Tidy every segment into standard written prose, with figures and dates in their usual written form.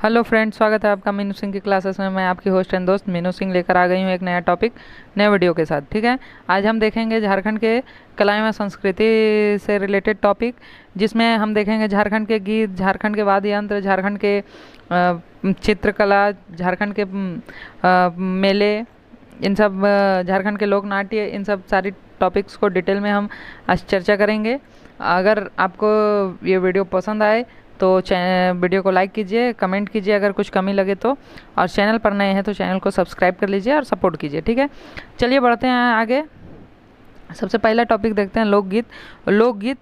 Hello friends, स्वागत है आपका मीनू सिंह की क्लासेस में। मैं आपकी होस्ट एंड दोस्त मीनू सिंह लेकर आ गई हूँ एक नया टॉपिक नए वीडियो के साथ। ठीक है, आज हम देखेंगे झारखंड के कला एवं संस्कृति से रिलेटेड टॉपिक, जिसमें हम देखेंगे झारखंड के गीत, झारखंड के वाद्य यंत्र, झारखंड के चित्रकला, झारखंड के मेले, इन सब झारखंड के लोक नाट्य, इन सब सारी टॉपिक्स को डिटेल में हम आज चर्चा करेंगे। अगर आपको ये वीडियो पसंद आए तो वीडियो को लाइक कीजिए, कमेंट कीजिए अगर कुछ कमी लगे तो, और चैनल पर नए हैं तो चैनल को सब्सक्राइब कर लीजिए और सपोर्ट कीजिए। ठीक है, चलिए बढ़ते हैं आगे। सबसे पहला टॉपिक देखते हैं लोकगीत। लोकगीत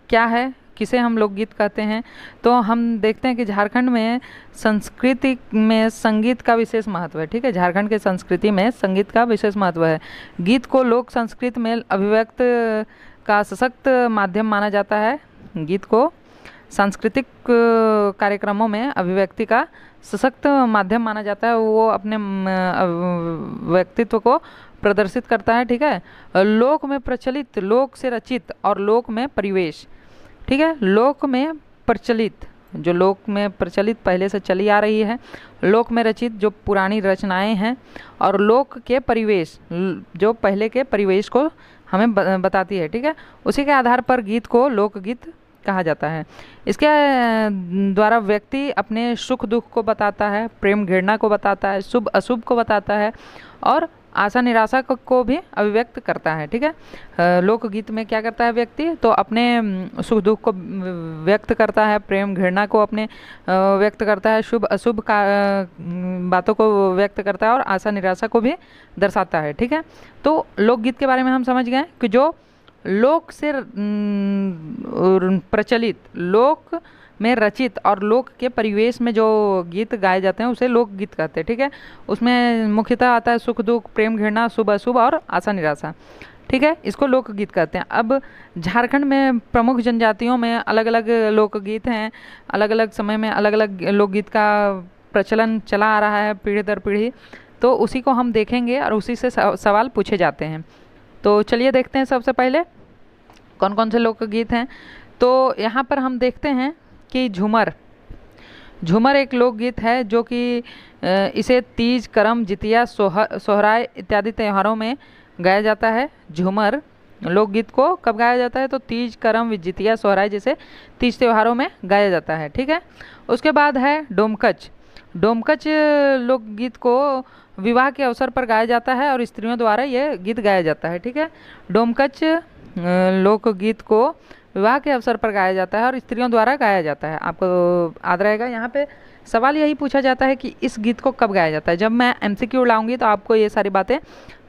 क्या है, किसे हम लोकगीत कहते हैं? तो हम देखते हैं कि झारखंड में संस्कृति में संगीत का विशेष महत्व है। ठीक है, झारखंड के संस्कृति में संगीत का विशेष महत्व है। गीत को लोक संस्कृति में अभिव्यक्त का सशक्त माध्यम माना जाता है। गीत को सांस्कृतिक कार्यक्रमों में अभिव्यक्ति का सशक्त माध्यम माना जाता है। वो अपने व्यक्तित्व को प्रदर्शित करता है। ठीक है, लोक में प्रचलित, लोक से रचित और लोक में परिवेश। ठीक है, लोक में प्रचलित, जो लोक में प्रचलित पहले से चली आ रही है, लोक में रचित जो पुरानी रचनाएं हैं, और लोक के परिवेश जो पहले के परिवेश को हमें बताती है। ठीक है, उसी के आधार पर गीत को लोकगीत कहा जाता है। इसके द्वारा व्यक्ति अपने सुख दुख को बताता है, प्रेम घृणा को बताता है, शुभ अशुभ को बताता है, और आशा निराशा को भी अभिव्यक्त करता है। ठीक है, लोकगीत में क्या करता है व्यक्ति? तो अपने सुख दुख को व्यक्त करता है, प्रेम घृणा को अपने व्यक्त करता है, शुभ अशुभ का बातों को व्यक्त करता है, और आशा निराशा को भी दर्शाता है। ठीक है, तो लोकगीत के बारे में हम समझ गए कि जो लोक से प्रचलित, लोक में रचित और लोक के परिवेश में जो गीत गाए जाते हैं उसे लोकगीत कहते हैं। ठीक है, उसमें मुख्यतः आता है सुख दुख, प्रेम घृणा, शुभ अशुभ और आशा निराशा। ठीक है, इसको लोकगीत कहते हैं। अब झारखंड में प्रमुख जनजातियों में अलग अलग लोकगीत हैं, अलग अलग समय में अलग अलग लोकगीत का प्रचलन चला आ रहा है पीढ़ी दर पीढ़ी। तो उसी को हम देखेंगे और उसी से सवाल पूछे जाते हैं। तो चलिए देखते हैं सबसे पहले कौन कौन से लोकगीत हैं। तो यहाँ पर हम देखते हैं कि झूमर, झूमर एक लोकगीत है जो कि इसे तीज, करम, जितिया, सोहराय इत्यादि त्योहारों में गाया जाता है। झूमर लोकगीत को कब गाया जाता है? तो तीज, करम, जितिया, सोहराय जैसे तीज त्योहारों में गाया जाता है। ठीक है, उसके बाद है डोमकच। डोमकच लोकगीत को विवाह के अवसर पर गाया जाता है और स्त्रियों द्वारा ये गीत गाया जाता है। ठीक है, डोमकच लोकगीत को विवाह के अवसर पर गाया जाता है और स्त्रियों द्वारा गाया जाता है। आपको याद रहेगा, यहाँ पे सवाल यही पूछा जाता है कि इस गीत को कब गाया जाता है। जब मैं एमसीक्यू लाऊंगी तो आपको ये सारी बातें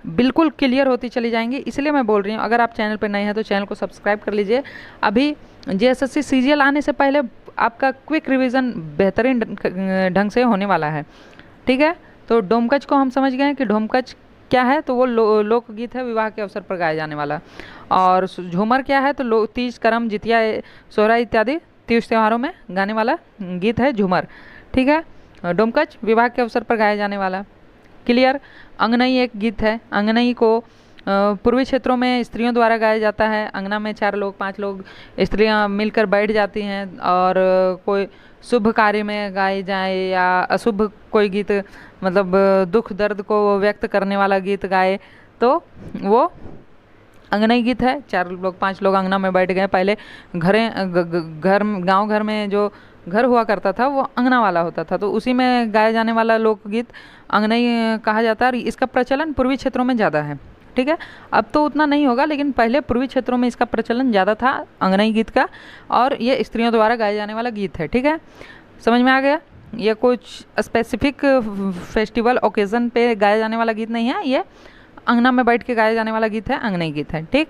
बिल्कुल क्लियर होती चली जाएंगी, इसलिए मैं बोल रही हूँ। अगर आप चैनल पर नए हैं तो चैनल को सब्सक्राइब कर लीजिए। अभी जेएसएससी सीजीएल आने से पहले आपका क्विक रिवीजन बेहतरीन ढंग से होने वाला है। ठीक है, तो डोमकच को हम समझ गए हैं कि डोमकच क्या है, तो वो लोकगीत है विवाह के अवसर पर गाया जाने वाला। और झूमर क्या है? तो तीज, करम, जितिया, सोहराय इत्यादि तीज त्योहारों में गाने वाला गीत है झूमर। ठीक है, डोमकच विवाह के अवसर पर गाया जाने वाला। क्लियर। अंगनई एक गीत है। अंगनई को पूर्वी क्षेत्रों में स्त्रियों द्वारा गाया जाता है। अंगना में 4 लोग 5 लोग स्त्रियां मिलकर बैठ जाती हैं और कोई शुभ कार्य में गाए जाए या अशुभ कोई गीत, मतलब दुख दर्द को व्यक्त करने वाला गीत गाए तो वो अंगनई गीत है। 4 लोग 5 लोग अंगना में बैठ गए। पहले घर गांव घर में जो घर हुआ करता था वो अंगना वाला होता था, तो उसी में गाए जाने वाला लोकगीत अंगनई कहा जाता है। और इसका प्रचलन पूर्वी क्षेत्रों में ज़्यादा है। ठीक है, अब तो उतना नहीं होगा, लेकिन पहले पूर्वी क्षेत्रों में इसका प्रचलन ज़्यादा था अंगनई गीत का, और ये स्त्रियों द्वारा गाए जाने वाला गीत है। ठीक है, समझ में आ गया? ये कुछ स्पेसिफिक फेस्टिवल ओकेज़न पे गाया जाने वाला गीत नहीं है, ये अंगना में बैठ के गाया जाने वाला गीत है, अंगनई गीत है। ठीक,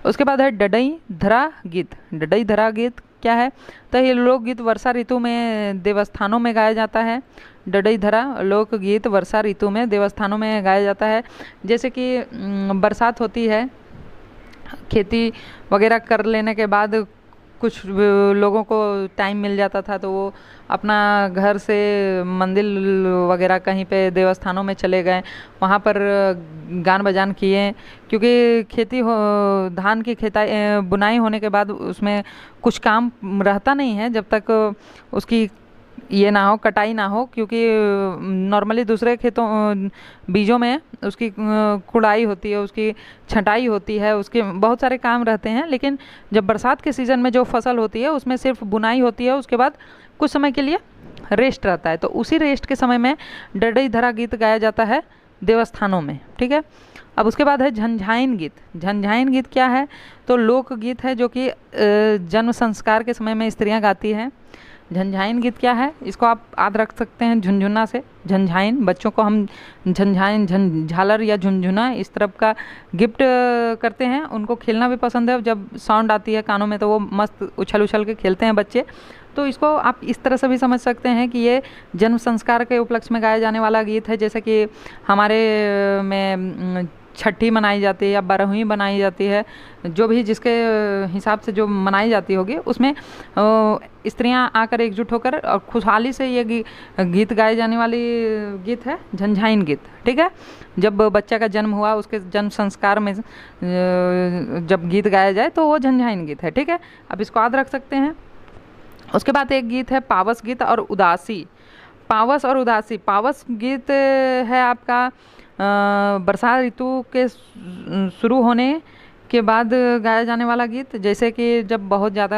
उसके बाद है डडई धरा गीत। डडई धरा गीत क्या है? तो ये लोकगीत वर्षा ऋतु में देवस्थानों में गाया जाता है। डडई धरा लोकगीत वर्षा ऋतु में देवस्थानों में गाया जाता है। जैसे कि बरसात होती है, खेती वगैरह कर लेने के बाद कुछ लोगों को टाइम मिल जाता था तो वो अपना घर से मंदिर वगैरह कहीं पे देवस्थानों में चले गए, वहाँ पर गान बजान किए। क्योंकि खेती हो, धान की खेताई बुनाई होने के बाद उसमें कुछ काम रहता नहीं है जब तक उसकी ये ना हो, कटाई ना हो, क्योंकि नॉर्मली दूसरे खेतों बीजों में उसकी कुड़ाई होती है, उसकी छटाई होती है, उसके बहुत सारे काम रहते हैं। लेकिन जब बरसात के सीज़न में जो फसल होती है उसमें सिर्फ बुनाई होती है, उसके बाद कुछ समय के लिए रेस्ट रहता है। तो उसी रेस्ट के समय में डडई धरा गीत गाया जाता है देवस्थानों में, ठीक है। अब उसके बाद है झंझाइन गीत। झंझाइन गीत क्या है? तो लोकगीत है जो कि जन्म संस्कार के समय में स्त्रियां गाती हैं। झंझाइन गीत क्या है? इसको आप याद रख सकते हैं झुनझुना से। झंझाइन, बच्चों को हम झंझाइन, झालर या झुनझुना इस तरफ का गिफ्ट करते हैं। उनको खेलना भी पसंद है, जब साउंड आती है कानों में तो वो मस्त उछल उछल के खेलते हैं बच्चे। तो इसको आप इस तरह से भी समझ सकते हैं कि ये जन्म संस्कार के उपलक्ष्य में गाया जाने वाला गीत है। जैसे कि हमारे में छठी मनाई जाती है या बारहवीं बनाई जाती है, जो भी जिसके हिसाब से जो मनाई जाती होगी, उसमें स्त्रियां आकर एकजुट होकर और खुशहाली से ये गीत गाए जाने वाली गीत है झंझाइन गीत, ठीक है। जब बच्चा का जन्म हुआ उसके जन्म संस्कार में जब गीत गाया जाए तो वो झंझाइन गीत है, ठीक है। अब इसको याद रख सकते हैं। उसके बाद एक गीत है पावस गीत और उदासी। पावस और उदासी, पावस गीत है आपका बरसात ऋतु के शुरू होने के बाद गाया जाने वाला गीत। जैसे कि जब बहुत ज़्यादा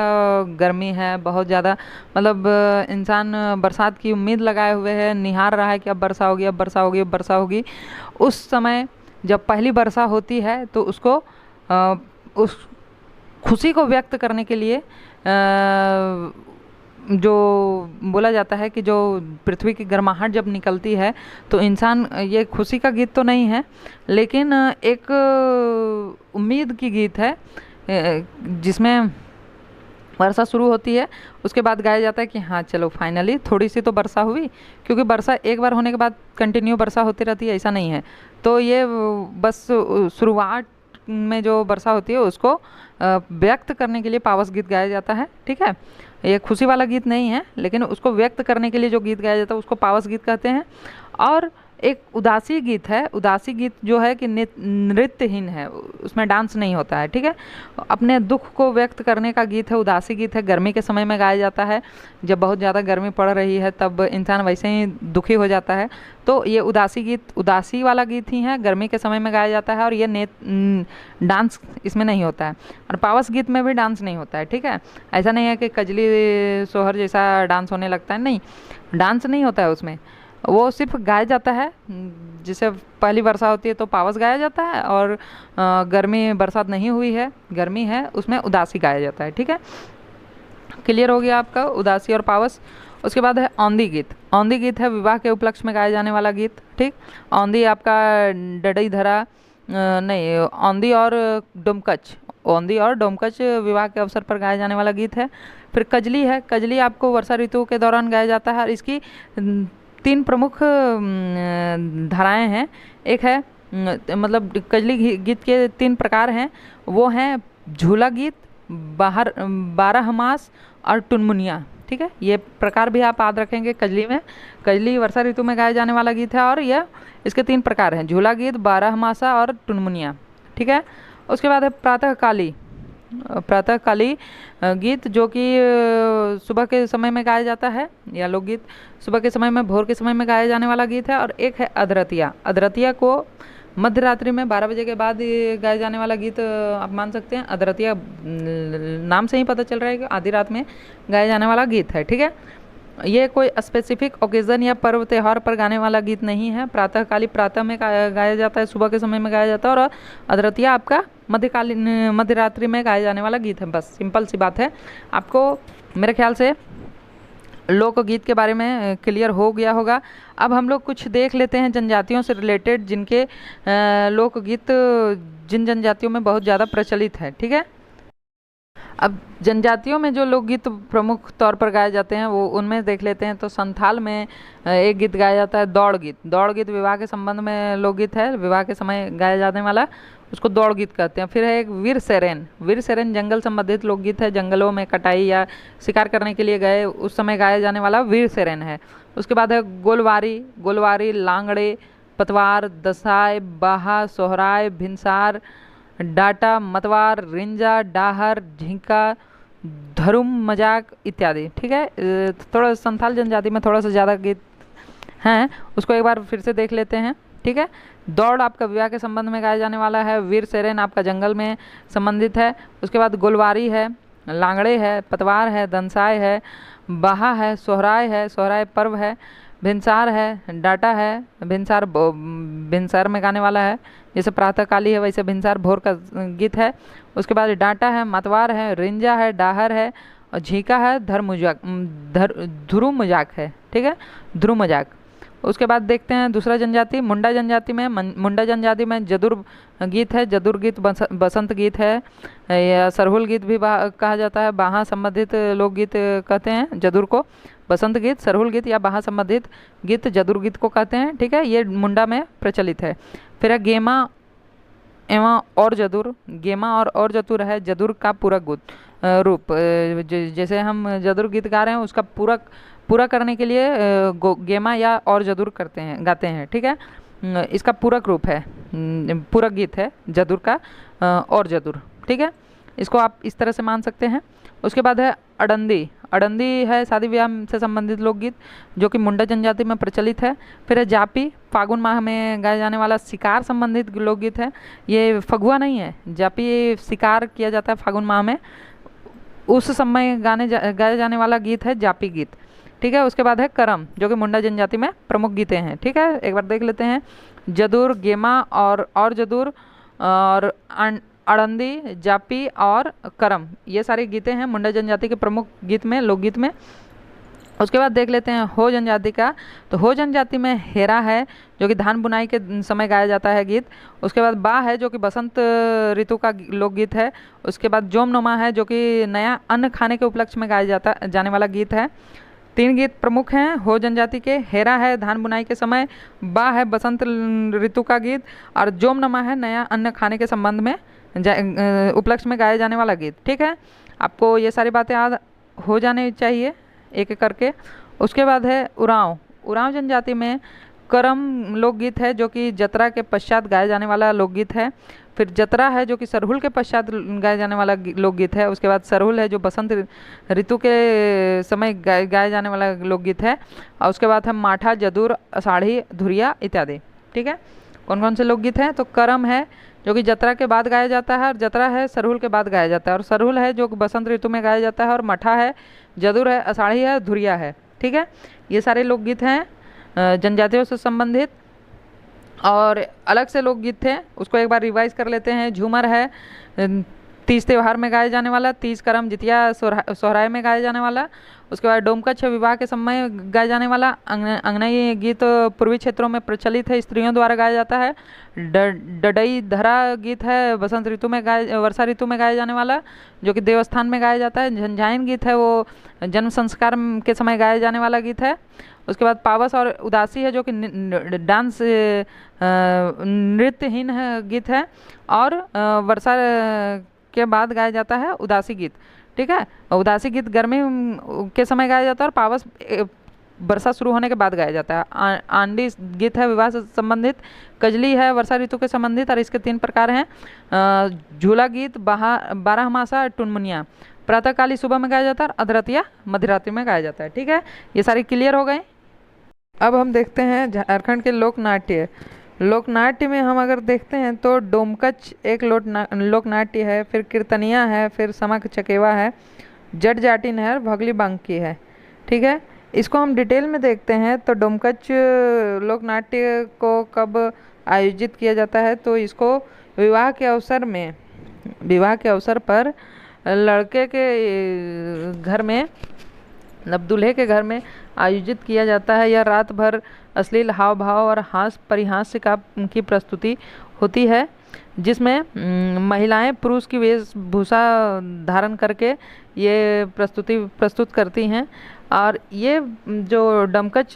गर्मी है, बहुत ज़्यादा मतलब इंसान बरसात की उम्मीद लगाए हुए है, निहार रहा है कि अब वर्षा होगी, अब वर्षा होगी, अब वर्षा होगी। उस समय जब पहली वर्षा होती है तो उसको उस खुशी को व्यक्त करने के लिए जो बोला जाता है कि जो पृथ्वी की गर्माहट जब निकलती है तो इंसान, ये खुशी का गीत तो नहीं है लेकिन एक उम्मीद की गीत है जिसमें वर्षा शुरू होती है। उसके बाद गाया जाता है कि हाँ चलो फाइनली थोड़ी सी तो वर्षा हुई, क्योंकि वर्षा एक बार होने के बाद कंटिन्यू वर्षा होती रहती है, ऐसा नहीं है। तो ये बस शुरुआत में जो वर्षा होती है उसको व्यक्त करने के लिए पावस गीत गाया जाता है, ठीक है। ये खुशी वाला गीत नहीं है, लेकिन उसको व्यक्त करने के लिए जो गीत गाया जाता है उसको पावस गीत कहते हैं। और एक उदासी गीत है। उदासी गीत जो है कि नृत्यहीन है, उसमें डांस नहीं होता है, ठीक है। अपने दुख को व्यक्त करने का गीत है, उदासी गीत है। गर्मी के समय में गाया जाता है, जब बहुत ज़्यादा गर्मी पड़ रही है तब इंसान वैसे ही दुखी हो जाता है। तो ये उदासी गीत, उदासी वाला गीत ही है, गर्मी के समय में गाया जाता है। और ये डांस इसमें नहीं होता है। और पावस गीत में भी डांस नहीं होता है, ठीक है। ऐसा नहीं है कि कजली सोहर जैसा डांस होने लगता है, नहीं, डांस नहीं होता है उसमें। वो सिर्फ गाया जाता है। जैसे पहली वर्षा होती है तो पावस गाया जाता है, और गर्मी बरसात नहीं हुई है, गर्मी है, उसमें उदासी गाया जाता है, ठीक है। क्लियर हो गया आपका उदासी और पावस। उसके बाद है औंधी गीत। औंधी गीत है विवाह के उपलक्ष्य में गाया जाने वाला गीत, ठीक। औंधी आपका डडई धरा नहीं, औंधी और डोमकच, औंधी और डोमकच विवाह के अवसर पर गाया जाने वाला गीत है। फिर कजली है। कजली आपको वर्षा ऋतु के दौरान गाया जाता है, और इसकी तीन प्रमुख धाराएं हैं। एक है मतलब कजली गीत के तीन प्रकार हैं, वो हैं झूला गीत, बारह मास और टुनमुनिया, ठीक है। ये प्रकार भी आप याद रखेंगे कजली में। कजली वर्षा ऋतु में गाया जाने वाला गीत है, और यह इसके तीन प्रकार हैं, झूला गीत, बारह मासा और टुनमुनिया, ठीक है। उसके बाद है प्रातःकाली। प्रातःकाली गीत जो कि सुबह के समय में गाया जाता है, या लोकगीत सुबह के समय में, भोर के समय में गाया जाने वाला गीत है। और एक है अधरतिया। अधरतिया को मध्य रात्रि में 12 बजे के बाद गाया जाने वाला गीत आप मान सकते हैं। अधरतिया नाम से ही पता चल रहा है कि आधी रात में गाया जाने वाला गीत है, ठीक है। ये कोई स्पेसिफिक ओकेज़न या पर्व त्यौहार पर गाने वाला गीत नहीं है। प्रातःकाली प्रातः में गाया जाता है, सुबह के समय में गाया जाता है। और अधरतिया आपका मध्यकालीन, मध्य रात्रि में गाया जाने वाला गीत है। बस सिंपल सी बात है। आपको मेरे ख्याल से लोकगीत के बारे में क्लियर हो गया होगा। अब हम लोग कुछ देख लेते हैं जनजातियों से रिलेटेड, जिनके लोकगीत जिन जनजातियों में बहुत ज़्यादा प्रचलित है, ठीक है। अब जनजातियों में जो लोकगीत प्रमुख तौर पर गाए जाते हैं वो उनमें देख लेते हैं। तो संथाल में एक गीत गाया जाता है दौड़ गीत। दौड़ गीत विवाह के संबंध में लोकगीत है, विवाह के समय गाया जाने वाला, उसको दौड़ गीत कहते हैं। फिर है एक वीर सेरेन। वीर सेरेन जंगल संबंधित लोकगीत है, जंगलों में कटाई या शिकार करने के लिए गए उस समय गाया जाने वाला वीर सेरेन है। उसके बाद है गोलवारी। गोलवारी लांगड़े, पतवार, दसाई, बाहा, सोहराय, भिनसार, डाटा, मतवार, रिंजा, डाहर, झिंका, धरुम मजाक इत्यादि। ठीक है, थोड़ा संथाल जनजाति में थोड़ा सा ज़्यादा गीत हैं, उसको एक बार फिर से देख लेते हैं। ठीक है, दौड़ आपका विवाह के संबंध में गाया जाने वाला है। वीर सेरेन आपका जंगल में संबंधित है। उसके बाद गुलवारी है, लांगड़े है, पतवार है, दंसाई है, बाहा है, सोहराय पर्व है, भिनसार है, डाटा है। भिनसार में गाने वाला है, जैसे प्रातःकाली है वैसे भिनसार भोर का गीत है। उसके बाद डाटा है, मतवार है, रिंजा है, डाहर है और झीका है, ध्रुव मजाक है। ठीक है, ध्रुव मजाक। उसके बाद देखते हैं दूसरा जनजाति मुंडा जनजाति में। मुंडा जनजाति में जदुर गीत है, जदुर गीत बसंत गीत है, या सरहुल गीत भी कहा जाता है। बाहा संबंधित लोकगीत कहते हैं जदुर को, बसंत गीत, सरहुल गीत या बाहा संबंधित गीत जदुर गीत को कहते हैं। ठीक है, ये मुंडा में प्रचलित है। फिर है गेमा एवं और जदुर। गेमा और जदुर है जदुर का पूरक रूप। जैसे हम जदुर गीत गा रहे हैं उसका पूरा करने के लिए गेमा या और जदुर गाते हैं। ठीक है, इसका पूरक रूप है, पूरक गीत है जदुर का और जदुर। ठीक है, इसको आप इस तरह से मान सकते हैं। उसके बाद है अडंदी। अडंदी है शादी ब्याह से संबंधित लोकगीत जो कि मुंडा जनजाति में प्रचलित है। फिर है जापी, फागुन माह में गाया जाने वाला शिकार संबंधित लोकगीत है। ये फगुआ नहीं है, जापी शिकार किया जाता है फागुन माह में, उस समय गाया जाने वाला गीत है जापी गीत। ठीक है, उसके बाद है करम जो कि मुंडा जनजाति में प्रमुख गीतें हैं। ठीक है, एक बार देख लेते हैं। जदुर, गेमा और जदुर और अड़ंदी, जापी और करम, ये सारी गीतें हैं मुंडा जनजाति के प्रमुख गीत में, लोकगीत में। उसके बाद देख लेते हैं हो जनजाति का। तो हो जनजाति में हेरा है जो कि धान बुनाई के समय गाया जाता है गीत। उसके बाद बा है जो कि बसंत ऋतु का लोकगीत है। उसके बाद जोमनुमा है जो कि नया अन्न खाने के उपलक्ष्य में गाया जाने वाला गीत है। 3 गीत प्रमुख हैं हो जनजाति के। हेरा है धान बुनाई के समय, बा है बसंत ऋतु का गीत और जोमनुमा है नया अन्न खाने के संबंध में उपलक्ष्य में गाया जाने वाला गीत। ठीक है, आपको ये सारी बातें याद हो जानी चाहिए एक एक करके। उसके बाद है उरांव जनजाति में करम लोकगीत है जो कि जतरा के पश्चात गाया जाने वाला लोकगीत है। फिर जतरा है जो कि सरहुल के पश्चात गाया जाने वाला लोकगीत है। उसके बाद सरहुल है जो बसंत ऋतु के समय गाया जाने वाला लोकगीत है। और उसके बाद है माठा, जदुर, अषाढ़ी, धुरिया इत्यादि। ठीक है, कौन कौन से लोकगीत हैं? तो करम है जो कि जतरा के बाद गाया जाता है और जतरा है सरहुल के बाद गाया जाता है, और सरहुल है जो बसंत ऋतु में गाया जाता है, और मठा है, जदुर है, अषाढ़ी है, धुरिया है। ठीक है, ये सारे लोकगीत हैं जनजातियों से संबंधित। और अलग से लोकगीत थे उसको एक बार रिवाइज कर लेते हैं। झूमर है तीज त्यौहार में गाया जाने वाला, तीज, करम, जितिया, सोहराय में गाया जाने वाला। उसके बाद डोमकच विवाह के समय गाया जाने वाला। अंगनई गीत पूर्वी क्षेत्रों में प्रचलित है, स्त्रियों द्वारा गाया जाता है। डडई धरा गीत है बसंत ऋतु में वर्षा ऋतु में गाया जाने वाला, जो कि देवस्थान में गाया जाता है। झंझाइन गीत है वो जन्म संस्कार के समय गाया जाने वाला गीत है। उसके बाद पावस और उदासी है जो कि डांस नृत्यहीन गीत है, और वर्षा के बाद गाया जाता है उदासी गीत। ठीक है, उदासी गीत गर्मी के समय गाया जाता है, और पावस वर्षा शुरू होने के बाद गाया जाता है। आंडी गीत है विवाह से संबंधित। कजली है वर्षा ऋतु के संबंधित, और इसके 3 प्रकार हैं। झूला गीत, बारहमासा, टुनमुनिया प्रातःकाली सुबह में गाया जाता है, और अधरतिया मध्यरात्रि में गाया जाता है। ठीक है, ये सारी क्लियर हो गए। अब हम देखते हैं झारखंड के लोकनाट्य। लोकनाट्य में हम अगर देखते हैं तो डोमकच एक लोकनाट्य है, फिर कीर्तनिया है, फिर समक चकेवा है, जट जाटिन है, और भगली बांकी है। ठीक है, इसको हम डिटेल में देखते हैं। तो डोमकच लोकनाट्य को कब आयोजित किया जाता है? तो इसको विवाह के अवसर पर लड़के के घर में, मतलब दूल्हे के घर में आयोजित किया जाता है। यह रात भर अश्लील हाव भाव और हास्य परिहास्य की प्रस्तुति होती है, जिसमें महिलाएं पुरुष की वेशभूषा धारण करके ये प्रस्तुत करती हैं। और ये जो डमकच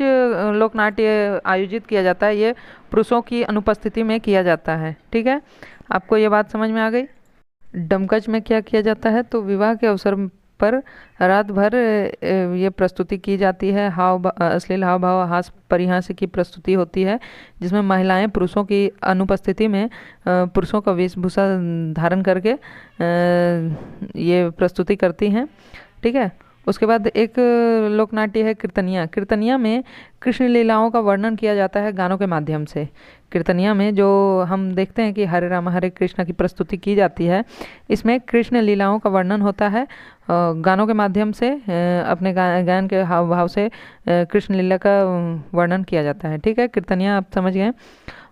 लोकनाट्य आयोजित किया जाता है ये पुरुषों की अनुपस्थिति में किया जाता है। ठीक है, आपको ये बात समझ में आ गई? डमकच में क्या किया जाता है? तो विवाह के अवसर पर रात भर ये प्रस्तुति की जाती है। अश्लील हाव भाव हास्य परिहास की प्रस्तुति होती है, जिसमें महिलाएं पुरुषों की अनुपस्थिति में पुरुषों का वेशभूषा धारण करके ये प्रस्तुति करती हैं। ठीक है। उसके बाद एक लोक नाट्य है कीर्तनिया। कीर्तनिया में कृष्ण लीलाओं का वर्णन किया जाता है गानों के माध्यम से। कीर्तनिया में जो हम देखते हैं कि हरे राम हरे कृष्ण की प्रस्तुति की जाती है, इसमें कृष्ण लीलाओं का वर्णन होता है गानों के माध्यम से। अपने गायन के हाव भाव से कृष्ण लीला का वर्णन किया जाता है। ठीक है, कीर्तनिया आप समझ गए।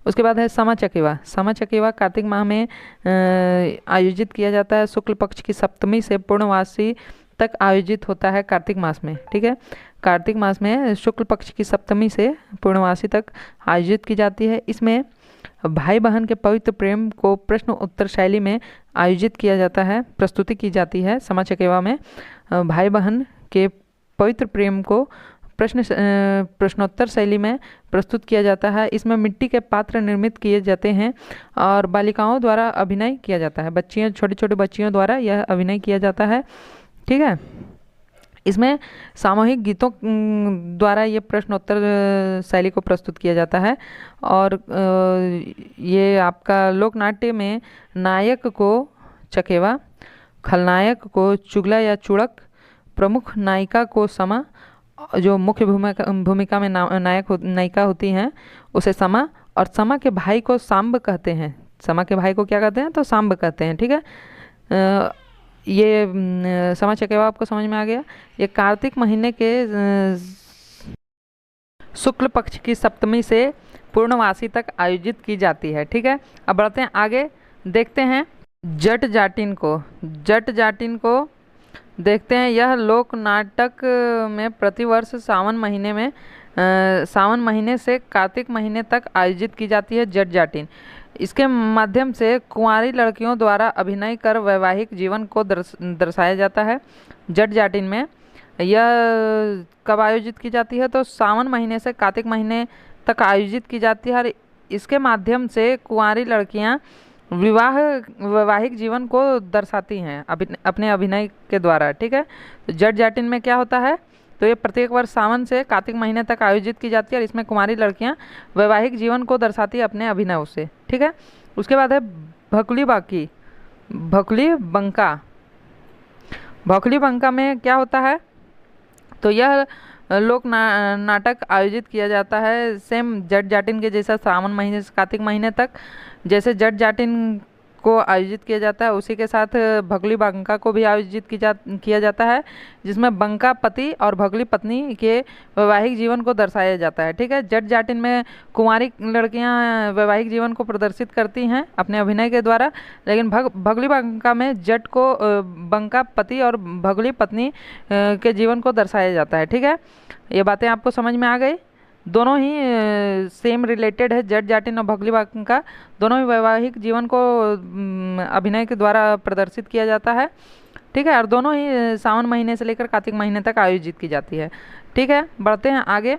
उसके बाद है समा चकेवा। समा चकेवा कार्तिक माह में आयोजित किया जाता है। शुक्ल पक्ष की सप्तमी से पूर्णवासी तक आयोजित होता है कार्तिक मास में। ठीक है, कार्तिक मास में शुक्ल पक्ष की सप्तमी से पूर्णवासी तक आयोजित की जाती है। इसमें भाई बहन के पवित्र प्रेम को प्रश्न उत्तर शैली में आयोजित किया जाता है, प्रस्तुति की जाती है। समा चकेवा में भाई बहन के पवित्र प्रेम को प्रश्नोत्तर शैली में प्रस्तुत किया जाता है। इसमें मिट्टी के पात्र निर्मित किए जाते हैं और बालिकाओं द्वारा अभिनय किया जाता है। बच्चियों, छोटी छोटी बच्चियों द्वारा यह अभिनय किया जाता है। ठीक है, इसमें सामूहिक गीतों द्वारा ये प्रश्नोत्तर शैली को प्रस्तुत किया जाता है। और ये आपका लोकनाट्य में नायक को चकेवा, खलनायक को चुगला या चुड़क, प्रमुख नायिका को समा, जो मुख्य भूमिका में नायिका होती हैं उसे समा, और समा के भाई को सांब कहते हैं। समा के भाई को क्या कहते हैं? तो सांब कहते हैं। ठीक है, ये समा चकेवा आपको समझ में आ गया। ये कार्तिक महीने के शुक्ल पक्ष की सप्तमी से पूर्णवासी तक आयोजित की जाती है। ठीक है, अब बढ़ते हैं आगे, देखते हैं जट जाटिन को। जट जाटिन को देखते हैं। यह लोक नाटक में प्रतिवर्ष सावन महीने से कार्तिक महीने तक आयोजित की जाती है जट जाटिन। इसके माध्यम से कुंवारी लड़कियों द्वारा अभिनय कर वैवाहिक जीवन को दर्शाया जाता है। जट जाटिन में यह कब आयोजित की जाती है? तो सावन महीने से कार्तिक महीने तक आयोजित की जाती है और इसके माध्यम से कुंवारी लड़कियां वैवाहिक जीवन को दर्शाती हैं अपने अभिनय के द्वारा। ठीक है, तो जट जाटिन में क्या होता है? तो ये प्रत्येक वर्ष सावन से कार्तिक महीने तक आयोजित की जाती है और इसमें कुमारी लड़कियां वैवाहिक जीवन को दर्शाती है अपने अभिनय से। ठीक है, उसके बाद है भकुली बाकी, भकुली बंका। भकुली बंका में क्या होता है? तो यह लोक नाटक आयोजित किया जाता है सेम जट जाटिन के जैसा सावन महीने से कार्तिक महीने तक। जैसे जट जाटिन को आयोजित किया जाता है उसी के साथ भगली बंका को भी आयोजित किया जाता है, जिसमें बंका पति और भगली पत्नी के वैवाहिक जीवन को दर्शाया जाता है। ठीक है, जट जाटिन में कुंवारी लड़कियां वैवाहिक जीवन को प्रदर्शित करती हैं अपने अभिनय के द्वारा, लेकिन भगली बंका में जट को बंका पति और भगली पत्नी के जीवन को दर्शाया जाता है। ठीक है, ये बातें आपको समझ में आ गई। दोनों ही सेम रिलेटेड है, जट जाटिन और भगली बंका दोनों ही वैवाहिक जीवन को अभिनय के द्वारा प्रदर्शित किया जाता है। ठीक है, और दोनों ही सावन महीने से लेकर कार्तिक महीने तक आयोजित की जाती है। ठीक है, बढ़ते हैं आगे।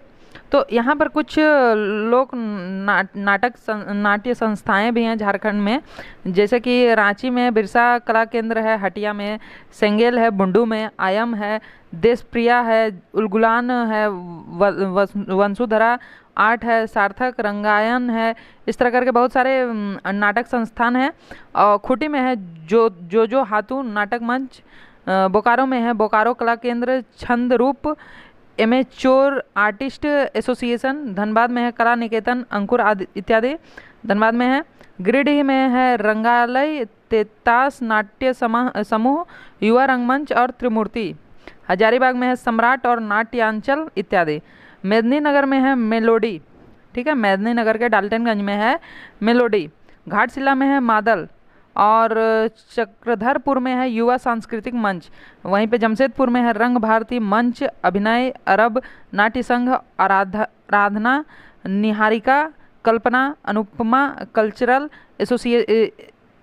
तो यहाँ पर कुछ लोक नाट्य संस्थाएं भी हैं झारखंड में, जैसे कि रांची में बिरसा कला केंद्र है, हटिया में सेंगेल है, बुंडू में आयम है, देशप्रिया है, उलगुलान है, वंसुधरा आर्ट है, सार्थक रंगायन है। इस तरह करके बहुत सारे नाटक संस्थान हैं। और खूंटी में है जो हाथू नाटक मंच, बोकारो में है बोकारो कला केंद्र, छंद रूप, एमेच्योर आर्टिस्ट एसोसिएशन, धनबाद में है कला निकेतन अंकुर आदि इत्यादि धनबाद में है। गिरिडीह में है रंगालय, तेतास नाट्य समूह, युवा रंगमंच और त्रिमूर्ति। हजारीबाग में है सम्राट और नाट्यांचल इत्यादि। मेदिनीनगर में है मेलोडी। ठीक है, मेदिनीनगर के डाल्टनगंज में है मेलोडी। घाटशिला में है मादल और चक्रधरपुर में है युवा सांस्कृतिक मंच। वहीं पे जमशेदपुर में है रंग भारती मंच, अभिनय अरब नाट्य संघ, आराधना, निहारिका, कल्पना, अनुपमा कल्चरल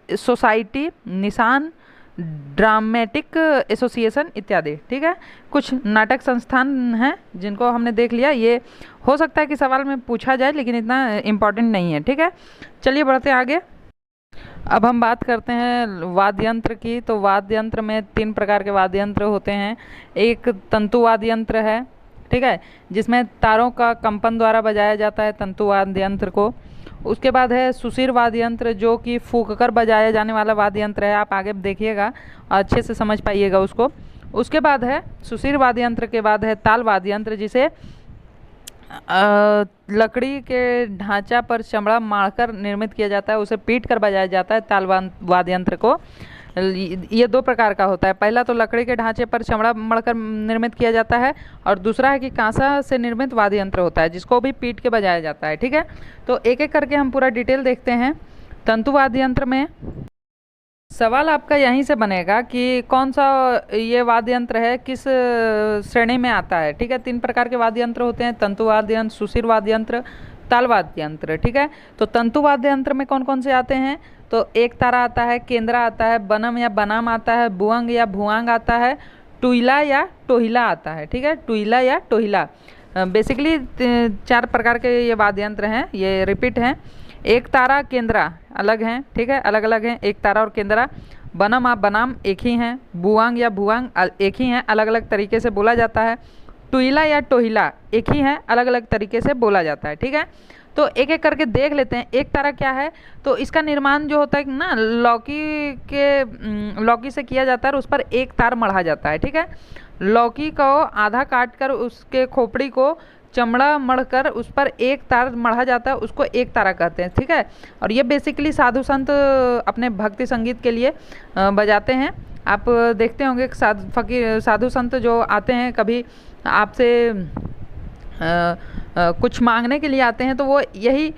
सोसाइटी, निशान ड्रामेटिक एसोसिएशन इत्यादि। ठीक है, कुछ नाटक संस्थान हैं जिनको हमने देख लिया। ये हो सकता है कि सवाल में पूछा जाए, लेकिन इतना इम्पोर्टेंट नहीं है। ठीक है, चलिए बढ़ते आगे। अब हम बात करते हैं वाद्य यंत्र की। तो वाद्य यंत्र में तीन प्रकार के वाद्य यंत्र होते हैं। एक तंतु वाद्य यंत्र है, ठीक है, जिसमें तारों का कंपन द्वारा बजाया जाता है तंतु वाद्य यंत्र को। उसके बाद है सुषिर वाद्य यंत्र, जो कि फूंक कर बजाया जाने वाला वाद्य यंत्र है। आप आगे देखिएगा, अच्छे से समझ पाइएगा उसको। उसके बाद है सुषिर वाद्य यंत्र के बाद है ताल वाद्य यंत्र, जिसे लकड़ी के ढांचा पर चमड़ा मारकर निर्मित किया जाता है, उसे पीट कर बजाया जाता है ताल वाद्य यंत्र को। ये दो प्रकार का होता है। पहला तो लकड़ी के ढांचे पर चमड़ा मढ़कर निर्मित किया जाता है, और दूसरा है कि कांसा से निर्मित वाद्य यंत्र होता है, जिसको भी पीट के बजाया जाता है, ठीक है। तो एक एक करके हम पूरा डिटेल देखते हैं। तंतु वाद्य यंत्र में सवाल आपका यहीं से बनेगा कि कौन सा ये वाद्य यंत्र है, किस श्रेणी में आता है, ठीक है। तीन प्रकार के वाद्य यंत्र होते हैं, तंतु वाद्य यंत्र, सुषिर वाद्य यंत्र, ताल वाद्य यंत्र, ठीक है। तो तंतु वाद्य यंत्र में कौन कौन से आते हैं? तो एक तारा आता है, केंद्रा आता है, बनम या बनाम आता है, बुअंग या भुआंग आता है, टुइला या टोहिला आता है, ठीक है, टुइला या टोहिला। बेसिकली चार प्रकार के ये वाद्य यंत्र हैं, ये रिपीट हैं। एक तारा केंद्रा अलग हैं, ठीक है, अलग अलग हैं, एक तारा और केंद्रा। बनम आप बनाम एक ही हैं, बुआंग या भुआंग एक ही हैं, अलग अलग तरीके से बोला जाता है। टुइला या टोहिला एक ही हैं, अलग अलग तरीके से बोला जाता है, ठीक है। तो एक एक करके देख लेते हैं। एक तारा क्या है? तो इसका निर्माण जो होता है ना, लौकी से किया जाता है, और उस पर एक तार मढ़ा जाता है, ठीक है। लौकी को आधा काट कर उसके खोपड़ी को चमड़ा मढ़कर उस पर एक तार मढ़ा जाता है, उसको एक तारा कहते हैं, ठीक है। और ये बेसिकली साधु संत अपने भक्ति संगीत के लिए बजाते हैं। आप देखते होंगे साधु संत जो आते हैं, कभी आपसे कुछ मांगने के लिए आते हैं, तो वो यही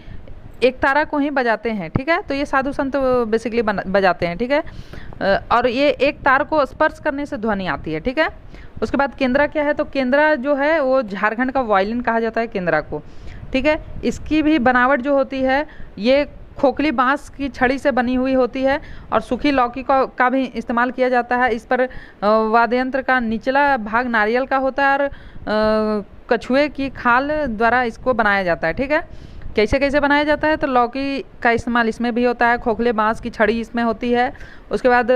एक तारा को ही बजाते हैं, ठीक है। तो ये साधु संत बेसिकली बजाते हैं, ठीक है। और ये एक तार को स्पर्श करने से ध्वनि आती है, ठीक है। उसके बाद केंद्रा क्या है? तो केंद्रा जो है वो झारखंड का वायलिन कहा जाता है केंद्रा को, ठीक है। इसकी भी बनावट जो होती है, ये खोखली बांस की छड़ी से बनी हुई होती है, और सूखी लौकी का भी इस्तेमाल किया जाता है। इस पर वाद्य यंत्र का निचला भाग नारियल का होता है, और कछुए की खाल द्वारा इसको बनाया जाता है, ठीक है। कैसे कैसे बनाया जाता है? तो लौकी का इस्तेमाल इसमें भी होता है, खोखले बांस की छड़ी इसमें होती है। उसके बाद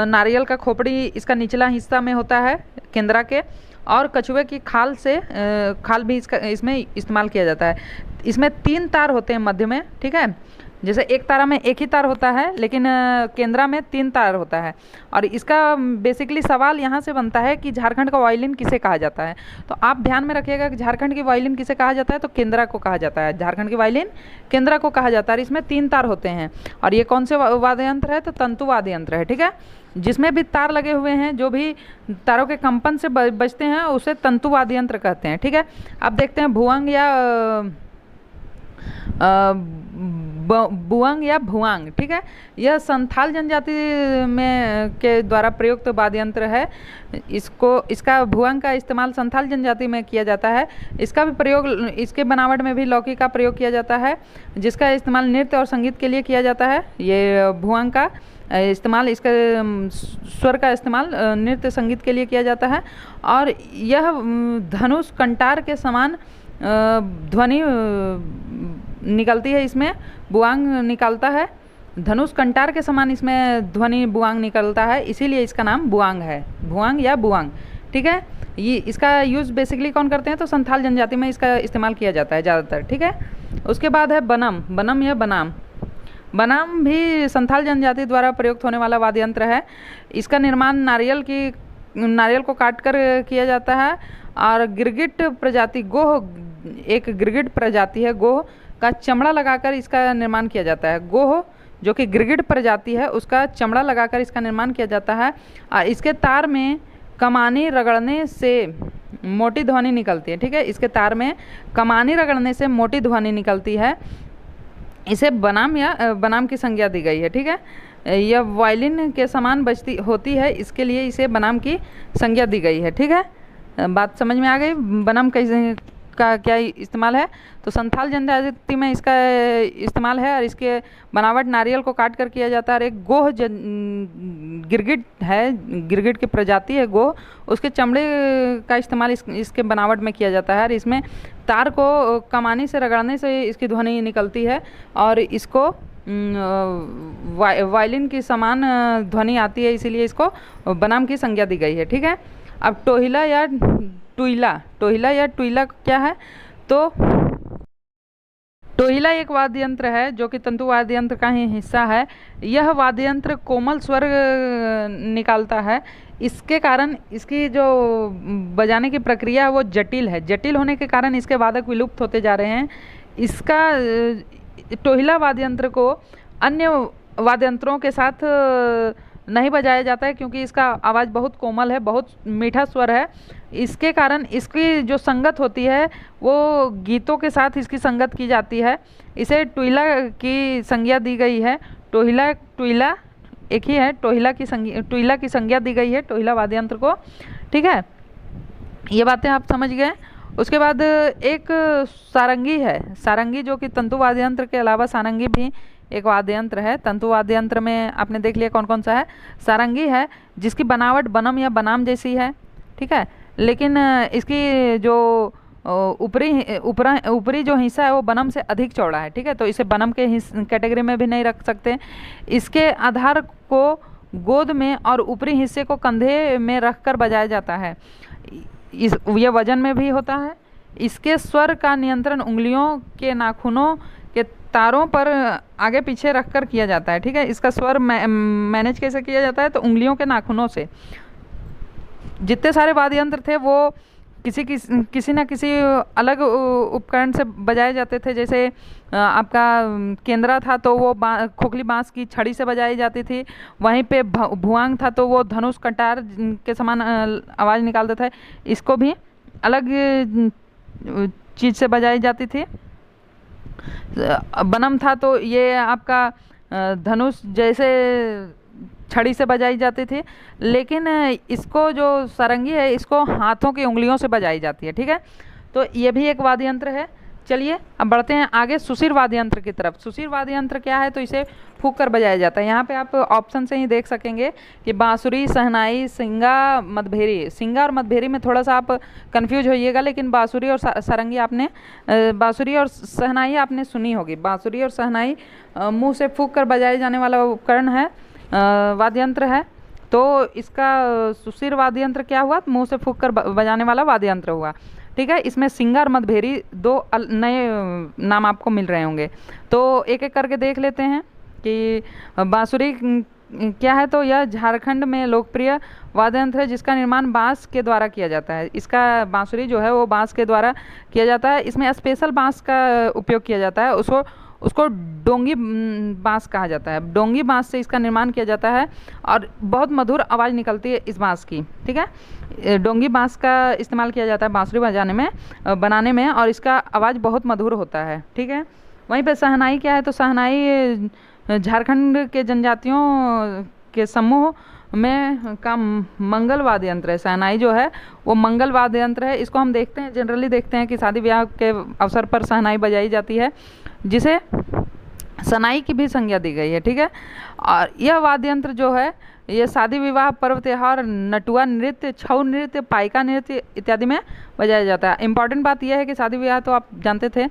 नारियल का खोपड़ी इसका निचला हिस्सा में होता है केंद्रा के, और कछुए की खाल भी इसमें इस्तेमाल किया जाता है। इसमें तीन तार होते हैं मध्य में, ठीक है। जैसे एक तारा में एक ही तार होता है, लेकिन केंद्रा में तीन तार होता है। और इसका बेसिकली सवाल यहाँ से बनता है कि झारखंड का वायलिन किसे कहा जाता है? तो आप ध्यान में रखिएगा कि झारखंड की वायलिन किसे कहा जाता है? तो केंद्रा को कहा जाता है। झारखंड की वायलिन केंद्रा को कहा जाता है। इसमें तीन तार होते हैं। और ये कौन से वाद्य यंत्र है? तो तंतु वाद्य यंत्र है, ठीक है। जिसमें भी तार लगे हुए हैं, जो भी तारों के कंपन से बजते हैं, उसे तंतु वाद्य यंत्र कहते हैं, ठीक है। अब देखते हैं भुअंग या भुआंग, ठीक है। यह संथाल जनजाति में के द्वारा प्रयुक्त वाद्य यंत्र है। इसका भुआंग का इस्तेमाल संथाल जनजाति में किया जाता है। इसका भी प्रयोग, इसके बनावट में भी लौकी का प्रयोग किया जाता है, जिसका इस्तेमाल नृत्य और संगीत के लिए किया जाता है। ये भुआंग का इस्तेमाल, इसका स्वर का इस्तेमाल नृत्य संगीत के लिए किया जाता है। और यह धनुष कंटार के समान ध्वनि निकलती है। इसमें बुआंग निकलता है, धनुष कंटार के समान इसमें ध्वनि बुआंग निकलता है, इसीलिए इसका नाम बुआंग है, भुआंग या बुआंग, ठीक है। ये इसका यूज़ बेसिकली कौन करते हैं? तो संथाल जनजाति में इसका इस्तेमाल किया जाता है ज़्यादातर, ठीक है। उसके बाद है बनम या बनाम। बनाम भी संथाल जनजाति द्वारा प्रयुक्त होने वाला वाद्य यंत्र है। इसका निर्माण नारियल को काट कर किया जाता है, और गिरगिट प्रजाति एक गिरगिट प्रजाति है, गोह का चमड़ा लगाकर इसका निर्माण किया जाता है। गोह जो कि गिरगिट प्रजाति है, उसका चमड़ा लगाकर इसका निर्माण किया जाता है। इसके तार में कमानी रगड़ने से मोटी ध्वनि निकलती है, ठीक है। इसके तार में कमानी रगड़ने से मोटी ध्वनि निकलती है। इसे बनाम की संज्ञा दी गई है, ठीक है। यह वायलिन के समान बजती होती है, इसके लिए इसे बनाम की संज्ञा दी गई है, ठीक है। बात समझ में आ गई? बनाम का क्या इस्तेमाल है? तो संथाल जनजाति में इसका इस्तेमाल है, और इसके बनावट नारियल को काट कर किया जाता है। और एक गोह गिरगिट है, गिरगिट की प्रजाति है गोह, उसके चमड़े का इस्तेमाल इसके बनावट में किया जाता है। और इसमें तार को कमानी से रगड़ने से इसकी ध्वनि निकलती है, और इसको वायलिन की समान ध्वनि आती है, इसीलिए इसको बनाम की संज्ञा दी गई है। ठीक है। अब टोहिला या टुइला, टोहिला या टुइला क्या है? तो टोहिला एक वाद्य यंत्र है जो कि तंतु वाद्य यंत्र का ही हिस्सा है। यह वाद्य यंत्र कोमल स्वर निकालता है। इसके कारण इसकी जो बजाने की प्रक्रिया है वो जटिल है। जटिल होने के कारण इसके वादक विलुप्त होते जा रहे हैं। इसका टोहिला वाद्य यंत्र को अन्य वाद्य यंत्रों के साथ नहीं बजाया जाता है, क्योंकि इसका आवाज़ बहुत कोमल है, बहुत मीठा स्वर है। इसके कारण इसकी जो संगत होती है वो गीतों के साथ इसकी संगत की जाती है। इसे टुइला की संज्ञा दी गई है। टोहिला टुइला एक ही है। टुइला की संज्ञा दी गई है टोहिला वाद्य यंत्र को। ठीक है, ये बातें आप समझ गए। उसके बाद एक सारंगी है। सारंगी जो कि तंतु वाद्य यंत्र के अलावा सारंगी भी एक वाद्य यंत्र है। तंतु वाद्य यंत्र में आपने देख लिया कौन कौन सा है। सारंगी है जिसकी बनावट बनम या बनाम जैसी है। ठीक है, लेकिन इसकी जो ऊपरी जो हिस्सा है वो बनम से अधिक चौड़ा है। ठीक है, तो इसे बनम के कैटेगरी में भी नहीं रख सकते। इसके आधार को गोद में और ऊपरी हिस्से को कंधे में रखकर बजाया जाता है। यह वजन में भी होता है। इसके स्वर का नियंत्रण उंगलियों के नाखूनों के तारों पर आगे पीछे रखकर किया जाता है। ठीक है, इसका स्वर मैनेज कैसे किया जाता है? तो उंगलियों के नाखूनों से। जितने सारे वाद्य यंत्र थे वो किसी न किसी अलग उपकरण से बजाए जाते थे। जैसे आपका केंद्रा था तो वो खोखली बांस की छड़ी से बजाई जाती थी। वहीं पे भुआंग था तो वो धनुष कटार के समान आवाज़ निकालता था। इसको भी अलग चीज़ से बजाई जाती थी। बनम था तो ये आपका धनुष जैसे छड़ी से बजाई जाती थी। लेकिन इसको जो सारंगी है इसको हाथों की उंगलियों से बजाई जाती है। ठीक है, तो ये भी एक वाद्य यंत्र है। चलिए अब बढ़ते हैं आगे सुशिर वाद्य यंत्र की तरफ। सुशिर वाद्य यंत्र क्या है? तो इसे फूंक कर बजाया जाता है। यहाँ पे आप ऑप्शन से ही देख सकेंगे कि बांसुरी, शहनाई, सिंगा, मदभेरी। सिंगा और मदभेरी में थोड़ा सा आप कंफ्यूज होइएगा, लेकिन बांसुरी और सारंगी आपने बांसुरी और शहनाई आपने सुनी होगी। बांसुरी और शहनाई मुँह से फूंक कर बजाए जाने वाला उपकरण है, वाद्य यंत्र है। तो इसका सुशिर वाद्य यंत्र क्या हुआ? मुंह से फूंक कर बजाने वाला वाद्य यंत्र हुआ। ठीक है, इसमें सिंगा और मदभेरी दो नए नाम आपको मिल रहे होंगे। तो एक एक करके देख लेते हैं कि बांसुरी क्या है। तो यह झारखंड में लोकप्रिय वाद्य यंत्र है जिसका निर्माण बांस के द्वारा किया जाता है। इसका बांसुरी जो है वो बांस के द्वारा किया जाता है। इसमें स्पेशल बांस का उपयोग किया जाता है। उसको डोंगी बांस कहा जाता है। डोंगी बांस से इसका निर्माण किया जाता है और बहुत मधुर आवाज़ निकलती है इस बांस की। ठीक है, डोंगी बांस का इस्तेमाल किया जाता है बांसुरी बजाने में, बनाने में, और इसका आवाज़ बहुत मधुर होता है। ठीक है, वहीं पे शहनाई क्या है? तो शहनाई झारखंड के जनजातियों के समूह में का मंगल वाद्य यंत्र है। शहनाई जो है वो मंगल वाद्य यंत्र है। इसको हम देखते हैं, जनरली देखते हैं कि शादी ब्याह के अवसर पर शहनाई बजाई जाती है, जिसे सनाई की भी संज्ञा दी गई है। ठीक है, और यह वाद्य यंत्र जो है ये शादी विवाह, पर्व त्योहार, नटुआ नृत्य, छऊ नृत्य, पाइका नृत्य इत्यादि में बजाया जाता है। इंपॉर्टेंट बात यह है कि शादी विवाह तो आप जानते थे,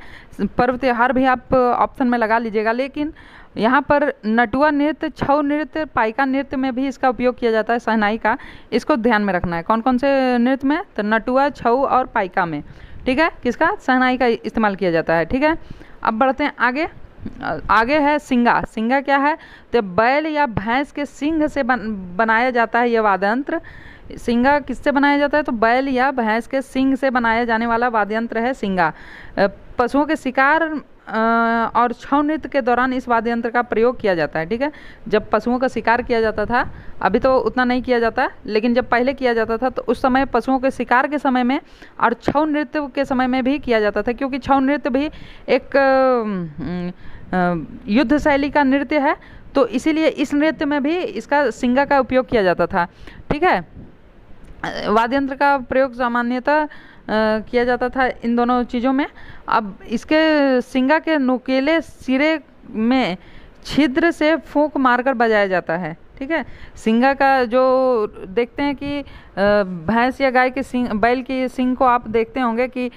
पर्व त्योहार भी आप ऑप्शन में लगा लीजिएगा, लेकिन यहाँ पर नटुआ नृत्य, छऊ नृत्य, पाइका नृत्य में भी इसका उपयोग किया जाता है शहनाई का। इसको ध्यान में रखना है। कौन कौन से नृत्य में? तो नटुआ, छऊ और पाइका में। ठीक है, किसका? शहनाई का इस्तेमाल किया जाता है। ठीक है, अब बढ़ते हैं आगे। आगे है सिंगा। सिंगा क्या है? तो बैल या भैंस के सींग से बनाया जाता है यह वाद्य यंत्र। सिंगा किससे बनाया जाता है? तो बैल या भैंस के सींग से बनाया जाने वाला वाद्य यंत्र है सिंगा। पशुओं के शिकार और छऊ नृत्य के दौरान इस वाद्य यंत्र का प्रयोग किया जाता है। ठीक है, जब पशुओं का शिकार किया जाता था, अभी तो उतना नहीं किया जाता, लेकिन जब पहले किया जाता था तो उस समय पशुओं के शिकार के समय में और छऊ नृत्य के समय में भी किया जाता था, क्योंकि छऊ नृत्य भी एक युद्ध शैली का नृत्य है, तो इसीलिए इस नृत्य में भी इसका सिंगा का उपयोग किया जाता था। ठीक है, वाद्य यंत्र का प्रयोग सामान्यतः किया जाता था इन दोनों चीज़ों में। अब इसके सिंगा के नुकीले सिरे में छिद्र से फूंक मारकर बजाया जाता है। ठीक ठीक है। सिंगा का जो देखते हैं कि भैंस या गाय के सींग, बैल के सींग को आप देखते होंगे कि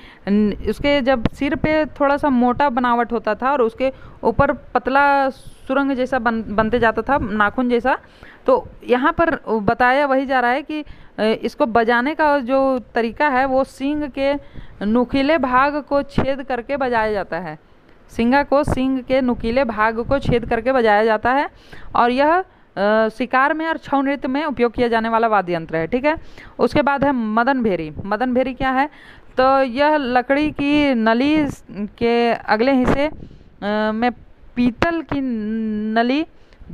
उसके जब सिर पे थोड़ा सा मोटा बनावट होता था और उसके ऊपर पतला सुरंग जैसा बनते जाता था, नाखून जैसा। तो यहाँ पर बताया वही जा रहा है कि इसको बजाने का जो तरीका है वो सींग के नुकीले भाग को छेद करके बजाया जाता है। सिंगा को सींग के नुकीले भाग को छेद करके बजाया जाता है और यह शिकार में और छऊ नृत्य में उपयोग किया जाने वाला वाद्य यंत्र है, ठीक है। उसके बाद है मदन भेरी। मदन भेरी क्या है? तो यह लकड़ी की नली के अगले हिस्से में पीतल की नली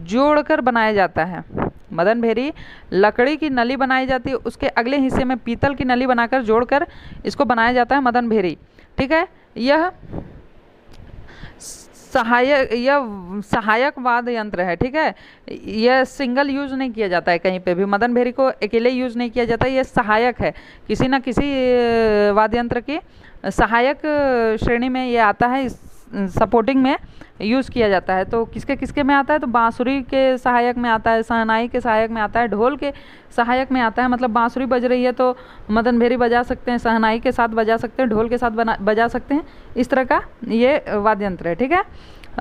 जोड़कर बनाया जाता है। मदन भेरी लकड़ी की नली बनाई जाती है, उसके अगले हिस्से में पीतल की नली बनाकर जोड़कर इसको बनाया जाता है मदन भेरी, ठीक है। यह सहायक वाद्य यंत्र है, ठीक है। यह सिंगल यूज नहीं किया जाता है कहीं पे भी, मदन भेरी को अकेले यूज नहीं किया जाता है, यह सहायक है, किसी न किसी वाद्य यंत्र की सहायक श्रेणी में ये आता है, सपोर्टिंग में यूज़ किया जाता है। तो किसके किसके में आता है? तो बांसुरी के सहायक में आता है, शहनाई के सहायक में आता है, ढोल के सहायक में आता है। मतलब बांसुरी बज रही है तो मदन भेरी बजा सकते हैं, शहनाई के साथ बजा सकते हैं, ढोल के साथ बजा सकते हैं। इस तरह का ये वाद्य यंत्र है, ठीक है।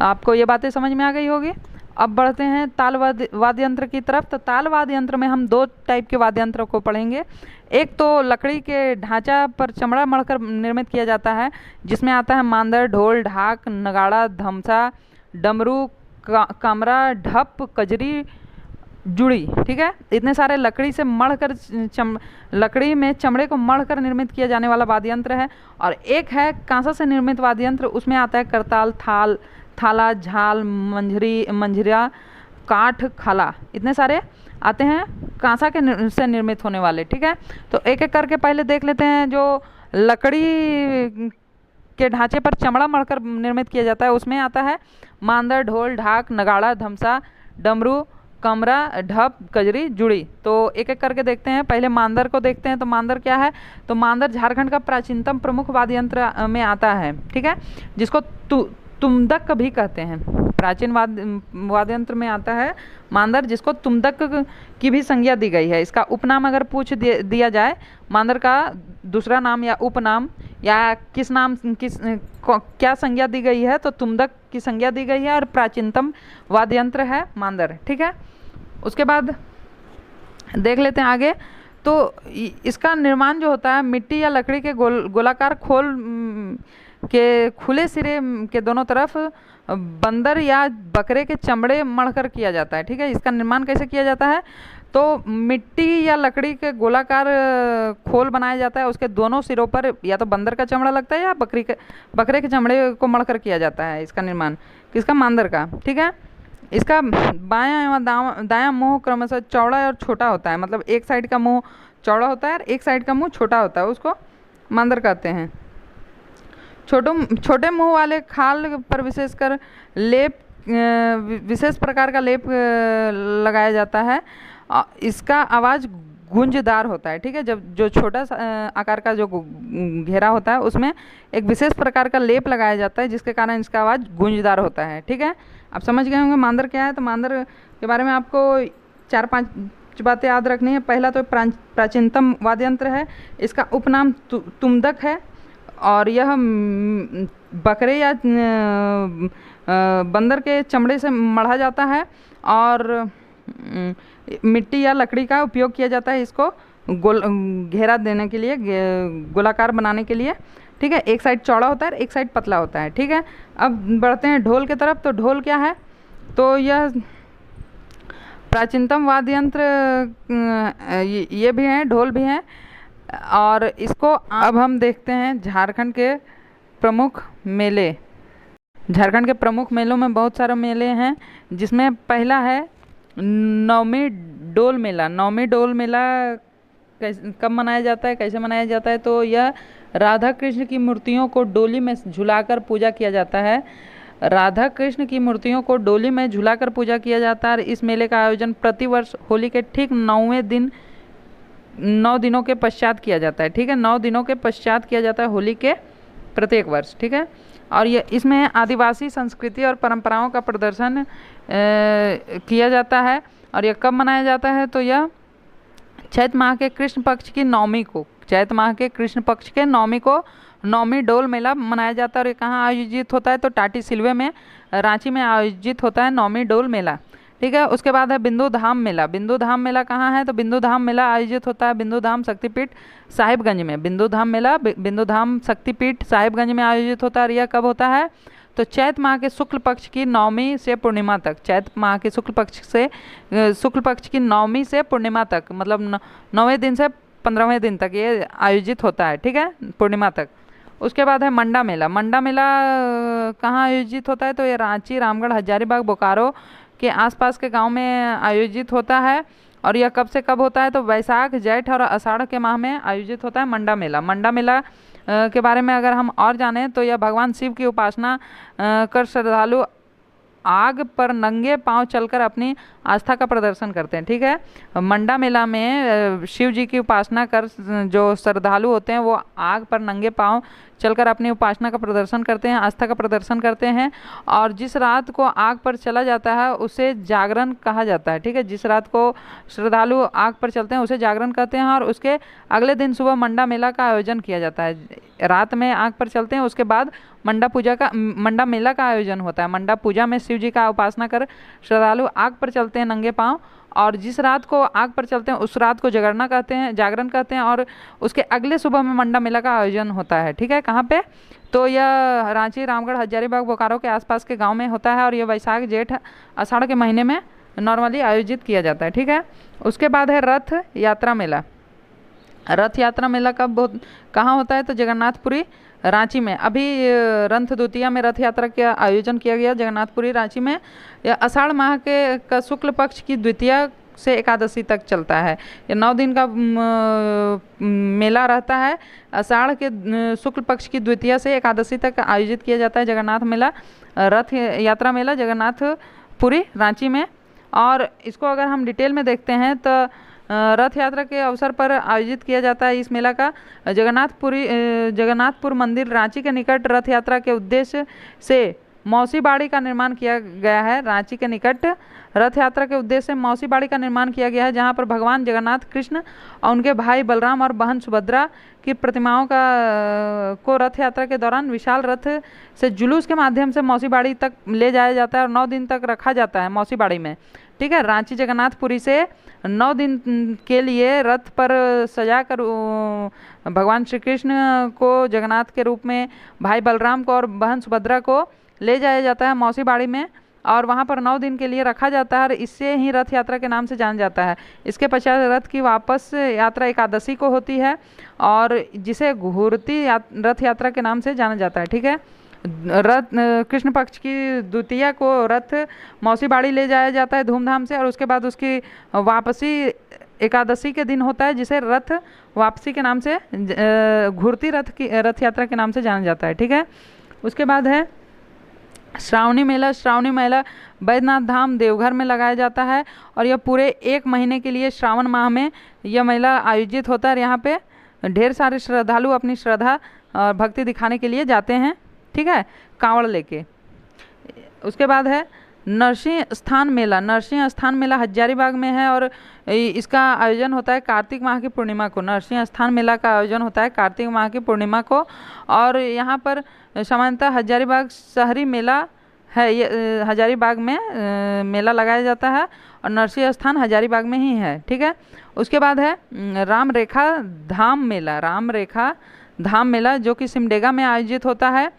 आपको ये बातें समझ में आ गई होगी। अब बढ़ते हैं ताल वाद्य यंत्र की तरफ। तो ताल वाद्य यंत्र में हम दो टाइप के वाद्य यंत्रों को पढ़ेंगे। एक तो लकड़ी के ढांचा पर चमड़ा मढ़कर निर्मित किया जाता है, जिसमें आता है मांदर, ढोल, ढाक, नगाड़ा, धमसा, डमरू, कामरा, ढप, कजरी, जुड़ी, ठीक है। इतने सारे लकड़ी से मढ़कर लकड़ी में चमड़े को मढ़कर निर्मित किया जाने वाला वाद्य यंत्र है। और एक है कांसा से निर्मित वाद्य यंत्र, उसमें आता है करताल, थाल, थाला, झाल, मंझिरा, काठ, खाला, इतने सारे आते हैं कांसा के से निर्मित होने वाले, ठीक है। तो एक एक करके पहले देख लेते हैं। जो लकड़ी के ढांचे पर चमड़ा मढ़कर निर्मित किया जाता है उसमें आता है मांदर, ढोल, ढाक, नगाड़ा, धमसा, डमरू, कमरा, ढप, कजरी, जुड़ी। तो एक एक करके देखते हैं। पहले मांदर को देखते हैं। तो मांदर क्या है? तो मांदर झारखंड का प्राचीनतम प्रमुख वाद्य यंत्र में आता है, ठीक है, जिसको तुम्दक भी कहते हैं। प्राचीन वाद्य यंत्र में आता है मांदर, जिसको तुम्दक की भी संज्ञा दी गई है। इसका उपनाम अगर पूछ दिया जाए, मांदर का दूसरा नाम या उपनाम या क्या संज्ञा दी गई है, तो तुम्दक की संज्ञा दी गई है और प्राचीनतम वाद्य यंत्र है मांदर, ठीक है। उसके बाद देख लेते हैं आगे। तो इसका निर्माण जो होता है मिट्टी या लकड़ी के गोलाकार खोल के खुले सिरे के दोनों तरफ बंदर या बकरे के चमड़े मढ़कर किया जाता है, ठीक है। इसका निर्माण कैसे किया जाता है? तो मिट्टी या लकड़ी के गोलाकार खोल बनाया जाता है, उसके दोनों सिरों पर या तो बंदर का चमड़ा लगता है या बकरे के चमड़े को मढ़कर किया जाता है। इसका निर्माण किसका? मांदर का, ठीक है। इसका बायां एवं दायां मुंह क्रमशः चौड़ा और छोटा होता है। मतलब एक साइड का मुंह चौड़ा होता है और एक साइड का मुंह छोटा होता है, उसको मांदर कहते हैं। छोटे मुंह वाले खाल पर विशेषकर विशेष प्रकार का लेप लगाया जाता है। इसका आवाज़ गूंजदार होता है, ठीक है। जब जो छोटा आकार का जो घेरा होता है उसमें एक विशेष प्रकार का लेप लगाया जाता है, जिसके कारण इसका आवाज़ गूंजदार होता है, ठीक है। आप समझ गए होंगे मांदर क्या है। तो मांदर के बारे में आपको 4-5 बातें याद रखनी है। पहला तो प्राचीनतम वाद्य यंत्र है, इसका उपनाम तुम्दक है और यह बकरे या बंदर के चमड़े से मढ़ा जाता है और मिट्टी या लकड़ी का उपयोग किया जाता है इसको घेरा देने के लिए, गोलाकार बनाने के लिए, ठीक है। एक साइड चौड़ा होता है, एक साइड पतला होता है, ठीक है। अब बढ़ते हैं ढोल की तरफ। तो ढोल क्या है? तो यह प्राचीनतम वाद्य यंत्र ये भी हैं, ढोल भी हैं। और इसको अब हम देखते हैं झारखंड के प्रमुख मेले। झारखंड के प्रमुख मेलों में बहुत सारे मेले हैं, जिसमें पहला है नवमी डोल मेला। नवमी डोल मेला कब मनाया जाता है, कैसे मनाया जाता है? तो यह राधा कृष्ण की मूर्तियों को डोली में झुलाकर पूजा किया जाता है। राधा कृष्ण की मूर्तियों को डोली में झुलाकर पूजा किया जाता है। इस मेले का आयोजन प्रतिवर्ष होली के ठीक 9 दिनों के पश्चात किया जाता है, ठीक है। 9 दिनों के पश्चात किया जाता है होली के प्रत्येक वर्ष, ठीक है। और ये इसमें आदिवासी संस्कृति और परंपराओं का प्रदर्शन किया जाता है। और यह कब मनाया जाता है, तो यह चैत माह के कृष्ण पक्ष की नवमी को, चैत माह के कृष्ण पक्ष के नवमी को नवमी डोल मेला मनाया जाता है। और ये कहाँ आयोजित होता है, तो टाटी सिलवे में, रांची में आयोजित होता है नवमी डोल मेला। ठीक है। उसके बाद है बिंदु धाम मेला। बिंदु धाम मेला कहाँ है, तो बिंदु धाम मेला आयोजित होता है बिंदु धाम शक्तिपीठ साहिबगंज में। बिंदु धाम मेला बिंदु धाम शक्तिपीठ साहिबगंज में आयोजित होता है। और यह कब होता है, तो चैत माह के शुक्ल पक्ष की नवमी से पूर्णिमा तक, चैत माह के शुक्ल पक्ष से शुक्ल पक्ष की नवमी से पूर्णिमा तक, मतलब 9वें दिन से 15वें दिन तक ये आयोजित होता है। ठीक है, पूर्णिमा तक। उसके बाद है मंडा मेला। मंडा मेला कहाँ आयोजित होता है, तो ये रांची, रामगढ़, हजारीबाग, बोकारो के आसपास के गांव में आयोजित होता है। और यह कब से कब होता है, तो वैशाख, जेठ और आषाढ़ के माह में आयोजित होता है मंडा मेला। मंडा मेला के बारे में अगर हम और जानें, तो यह भगवान शिव की उपासना कर श्रद्धालु आग पर नंगे पांव चलकर अपनी आस्था का प्रदर्शन करते हैं। ठीक है। मंडा मेला में शिव जी की उपासना कर जो श्रद्धालु होते हैं वो आग पर नंगे पांव चलकर अपनी उपासना का प्रदर्शन करते हैं, आस्था का प्रदर्शन करते हैं। और जिस रात को आग पर चला जाता है उसे जागरण कहा जाता है। ठीक है। जिस रात को श्रद्धालु आग पर चलते हैं उसे जागरण कहते हैं। और उसके अगले दिन सुबह मंडा मेला का आयोजन किया जाता है। रात में आग पर चलते हैं, उसके बाद मंडा मेला का आयोजन होता है। मंडा पूजा में शिव जी का उपासना कर श्रद्धालु आग पर चलते हैं नंगे पांव। और जिस रात को आग पर चलते हैं उस रात को जागरण कहते हैं। और उसके अगले सुबह में मंडा मेला का आयोजन होता है। ठीक है। कहाँ पे, तो यह रांची, रामगढ़, हजारीबाग, बोकारो के आसपास के गांव में होता है। और यह वैशाख, जेठ, आषाढ़ के महीने में नॉर्मली आयोजित किया जाता है। ठीक है। उसके बाद है रथ यात्रा मेला। रथ यात्रा मेला कहाँ होता है, तो जगन्नाथपुरी, रांची में। अभी रथ द्वितीया में रथ यात्रा का आयोजन किया गया जगन्नाथपुरी, रांची में। यह आषाढ़ माह के का शुक्ल पक्ष की द्वितीया से एकादशी तक चलता है। ये 9 दिन का मेला रहता है। आषाढ़ के शुक्ल पक्ष की द्वितीया से एकादशी तक आयोजित किया जाता है जगन्नाथ मेला, रथ यात्रा मेला जगन्नाथपुरी, रांची में। और इसको अगर हम डिटेल में देखते हैं तो रथ यात्रा के अवसर पर आयोजित किया जाता है इस मेला का जगन्नाथपुर मंदिर, रांची के निकट रथ यात्रा के उद्देश्य से मौसी बाड़ी का निर्माण किया गया है। रांची के निकट रथ यात्रा के उद्देश्य से मौसी बाड़ी का निर्माण किया गया है, जहां पर भगवान जगन्नाथ, कृष्ण और उनके भाई बलराम और बहन सुभद्रा की प्रतिमाओं को रथ यात्रा के दौरान विशाल रथ से जुलूस के माध्यम से मौसी बाड़ी तक ले जाया जाता है और 9 दिन तक रखा जाता है मौसी बाड़ी में। ठीक है। रांची जगन्नाथपुरी से 9 दिन के लिए रथ पर सजाकर भगवान श्री कृष्ण को जगन्नाथ के रूप में, भाई बलराम को और बहन सुभद्रा को ले जाया जाता है मौसी बाड़ी में। और वहाँ पर 9 दिन के लिए रखा जाता है और इससे ही रथ यात्रा के नाम से जाना जाता है। इसके पश्चात रथ की वापस यात्रा एकादशी को होती है और जिसे घूरती रथ यात्रा के नाम से जाना जाता है। ठीक है। रथ कृष्ण पक्ष की द्वितीया को रथ मौसी बाड़ी ले जाया जाता है धूमधाम से। और उसके बाद उसकी वापसी एकादशी के दिन होता है, जिसे रथ वापसी के नाम से घूरती रथ यात्रा के नाम से जाना जाता है। ठीक है। उसके बाद है श्रावणी मेला। श्रावणी मेला बैद्यनाथ धाम, देवघर में लगाया जाता है और यह पूरे 1 महीने के लिए श्रावण माह में यह मेला आयोजित होता है। यहाँ पे ढेर सारे श्रद्धालु अपनी श्रद्धा और भक्ति दिखाने के लिए जाते हैं। ठीक है, कांवड़ लेके। उसके बाद है नरसिंह स्थान मेला। नरसिंह स्थान मेला हजारीबाग में है और इसका आयोजन होता है कार्तिक माह की पूर्णिमा को। नरसिंह स्थान मेला का आयोजन होता है कार्तिक माह की पूर्णिमा को। और यहाँ पर सामान्यतः हजारीबाग शहरी मेला है, ये हजारीबाग में मेला लगाया जाता है और नरसिंह स्थान हजारीबाग में ही है। ठीक है। उसके बाद है राम रेखा धाम मेला। राम रेखा धाम मेला जो कि सिमडेगा में आयोजित होता है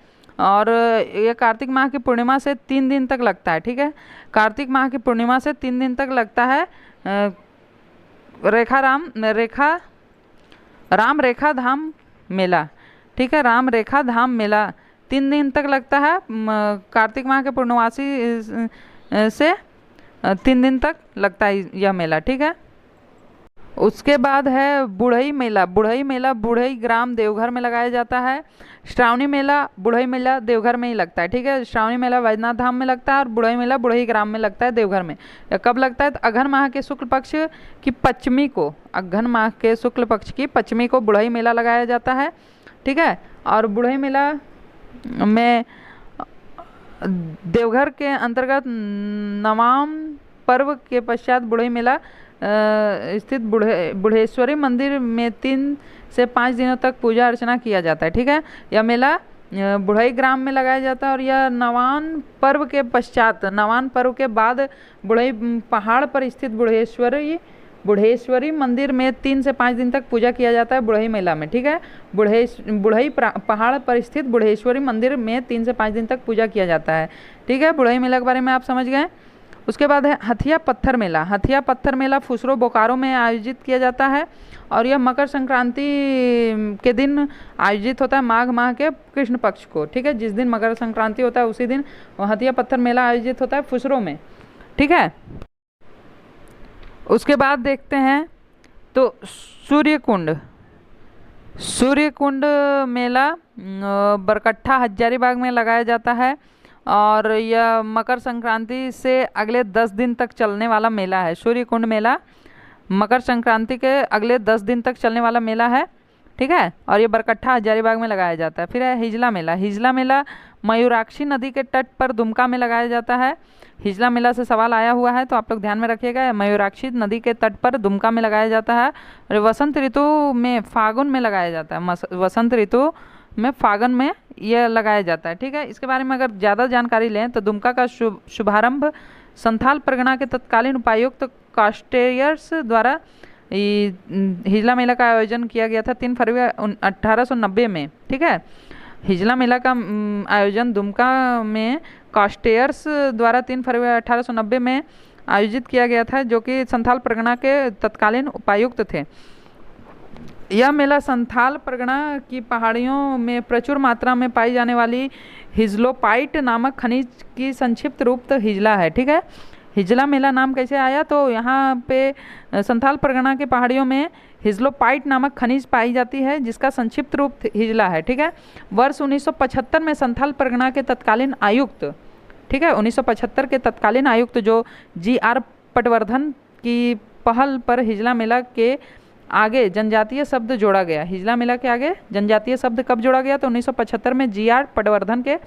और ये कार्तिक माह की पूर्णिमा से 3 दिन तक लगता है। ठीक है। कार्तिक माह की पूर्णिमा से 3 दिन तक लगता है। राम रेखा धाम मेला। ठीक है। राम रेखा धाम मेला 3 दिन तक लगता है। कार्तिक माह के पूर्णवासी से 3 दिन तक लगता है यह मेला। ठीक है। उसके बाद है बुढ़ई मेला। बुढ़ई मेला बुढ़ई ग्राम देवघर में लगाया जाता है। श्रावणी मेला बुढ़ई मेला देवघर में ही लगता है। ठीक है। श्रावणी मेला वैद्यनाथ धाम में लगता है और बुढ़ई मेला बुढ़ई ग्राम में लगता है देवघर में। कब लगता है? तो अघन माह के शुक्ल पक्ष की पंचमी को, अघन माह के शुक्ल पक्ष की पंचमी को बुढ़ई मेला लगाया जाता है। ठीक है। और बुढ़ई मेला में देवघर के अंतर्गत पर्व के पश्चात बुढ़ई मेला स्थित बुढ़ेश्वरी मंदिर में 3 से 5 दिनों तक पूजा अर्चना किया जाता है। ठीक है, यह मेला बुढ़ई ग्राम में लगाया जाता है और यह नवान पर्व के पश्चात, नवान पर्व के बाद बुढ़ई पहाड़ पर स्थित बुढ़ेश्वरी मंदिर में 3 से 5 दिन तक पूजा किया जाता है बुढ़ई मेला में। ठीक है, बुढ़ई पहाड़ पर स्थित बुढ़ेश्वरी मंदिर में 3 से 5 दिन तक पूजा किया जाता है। ठीक है, बुढ़ई मेला के बारे में आप समझ गए। उसके बाद है हथिया पत्थर मेला। हथिया पत्थर मेला फुसरो बोकारो में आयोजित किया जाता है और यह मकर संक्रांति के दिन आयोजित होता है, माघ माह के कृष्ण पक्ष को। ठीक है, जिस दिन मकर संक्रांति होता है उसी दिन हथिया पत्थर मेला आयोजित होता है फुसरो में। ठीक है, उसके बाद देखते हैं तो सूर्यकुंड मेला बरकट्ठा हजारीबाग में लगाया जाता है और यह मकर संक्रांति से अगले 10 दिन तक चलने वाला मेला है। सूर्यकुंड मेला मकर संक्रांति के अगले 10 दिन तक चलने वाला मेला है। ठीक है, और ये बरकट्ठा हजारीबाग में लगाया जाता है। फिर है हिजला मेला। हिजला मेला मयूराक्षी नदी के तट पर दुमका में लगाया जाता है। हिजला मेला से सवाल आया हुआ है तो आप लोग ध्यान में रखिएगा। मयूराक्षी नदी के तट पर दुमका में लगाया जाता है और वसंत ऋतु में फागुन में लगाया जाता है। वसंत ऋतु में फागुन में यह लगाया जाता है। ठीक है, इसके बारे में अगर ज़्यादा जानकारी लें तो दुमका का शुभारंभ संथाल परगना के तत्कालीन उपायुक्त कास्टेयर्स द्वारा हिजला मेला का आयोजन किया गया था 3 फरवरी 1890 में। ठीक है, हिजला मेला का आयोजन दुमका में कास्टेयर्स द्वारा 3 फरवरी 1890 में आयोजित किया गया था, जो कि संथाल परगना के तत्कालीन उपायुक्त थे। यह मेला संथाल परगना की पहाड़ियों में प्रचुर मात्रा में पाई जाने वाली हिजलोपाइट नामक खनिज की संक्षिप्त रूप हिजला है। ठीक है, हिजला मेला नाम कैसे आया तो यहाँ पे संथाल परगना के पहाड़ियों में हिजलोपाइट नामक खनिज पाई जाती है जिसका संक्षिप्त रूप हिजला है। ठीक है, वर्ष 1975 में संथाल परगना के तत्कालीन आयुक्त, ठीक है, 1975 के तत्कालीन आयुक्त जो GR पटवर्धन की पहल पर हिजला मेला के आगे जनजातीय शब्द जोड़ा गया। हिजला मेला के आगे जनजातीय शब्द कब जोड़ा गया तो 1975 में GR पटवर्धन के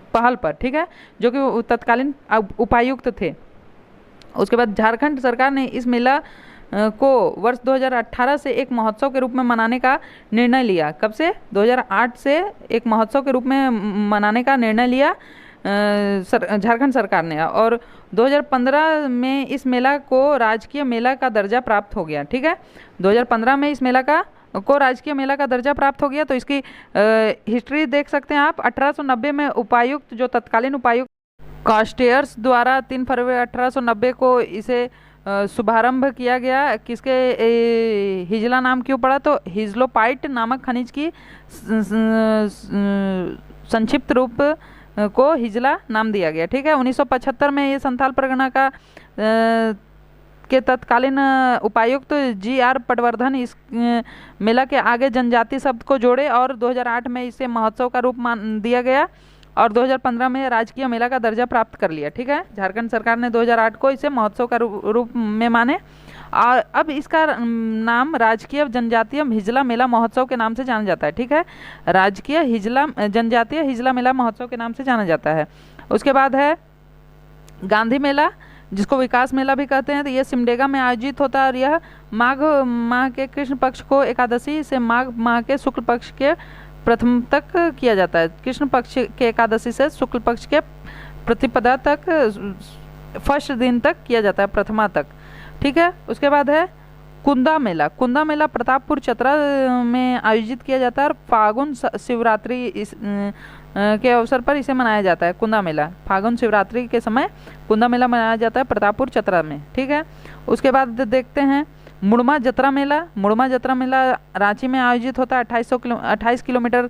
पहल पर। ठीक है, जो कि तत्कालीन उपायुक्त थे। उसके बाद झारखंड सरकार ने इस मेला को वर्ष 2018 से एक महोत्सव के रूप में मनाने का निर्णय लिया। कब से? 2008 से एक महोत्सव के रूप में मनाने का निर्णय लिया झारखंड सरकार ने और 2015 में इस मेला को राजकीय मेला का दर्जा प्राप्त हो गया। ठीक है, 2015 में इस मेला को राजकीय मेला का दर्जा प्राप्त हो गया। तो इसकी हिस्ट्री देख सकते हैं आप। 1890 में उपायुक्त जो तत्कालीन उपायुक्त कास्टेयर्स द्वारा 3 फरवरी 1890 को इसे शुभारंभ किया गया। किसके हिजला नाम क्यों पड़ा तो हिजलोपाइट नामक खनिज की संक्षिप्त रूप को हिजला नाम दिया गया। ठीक है, 1975 में ये संथाल परगना का के तत्कालीन उपायुक्त GR पटवर्धन इस मेला के आगे जनजाति शब्द को जोड़े और 2008 में इसे महोत्सव का रूप दिया गया और 2015 में राजकीय मेला का दर्जा प्राप्त कर लिया। ठीक है, झारखंड सरकार ने 2008 को इसे महोत्सव का रूप में माने और अब इसका नाम राजकीय जनजातीय हिजला मेला महोत्सव के नाम से जाना जाता है। ठीक है, राजकीय जनजातीय हिजला मेला महोत्सव के नाम से जाना जाता है। उसके बाद है गांधी मेला, जिसको विकास मेला भी कहते हैं। तो यह सिमडेगा में आयोजित होता है और यह माघ माह के कृष्ण पक्ष को एकादशी से माघ माह के शुक्ल पक्ष के प्रथम तक किया जाता है। कृष्ण पक्ष के एकादशी से शुक्ल पक्ष के प्रतिपदा तक, फर्स्ट दिन तक किया जाता है, प्रथमा तक। ठीक है, उसके बाद है कुंदा मेला। कुंदा मेला प्रतापपुर चतरा में आयोजित किया जाता है और फागुन शिवरात्रि के अवसर पर इसे मनाया जाता है। कुंदा मेला फागुन शिवरात्रि के समय कुंदा मेला मनाया जाता है प्रतापपुर चतरा में। ठीक है, उसके बाद देखते हैं मुड़मा जतरा मेला। मुड़मा जतरा मेला रांची में आयोजित होता है 28 किलोमीटर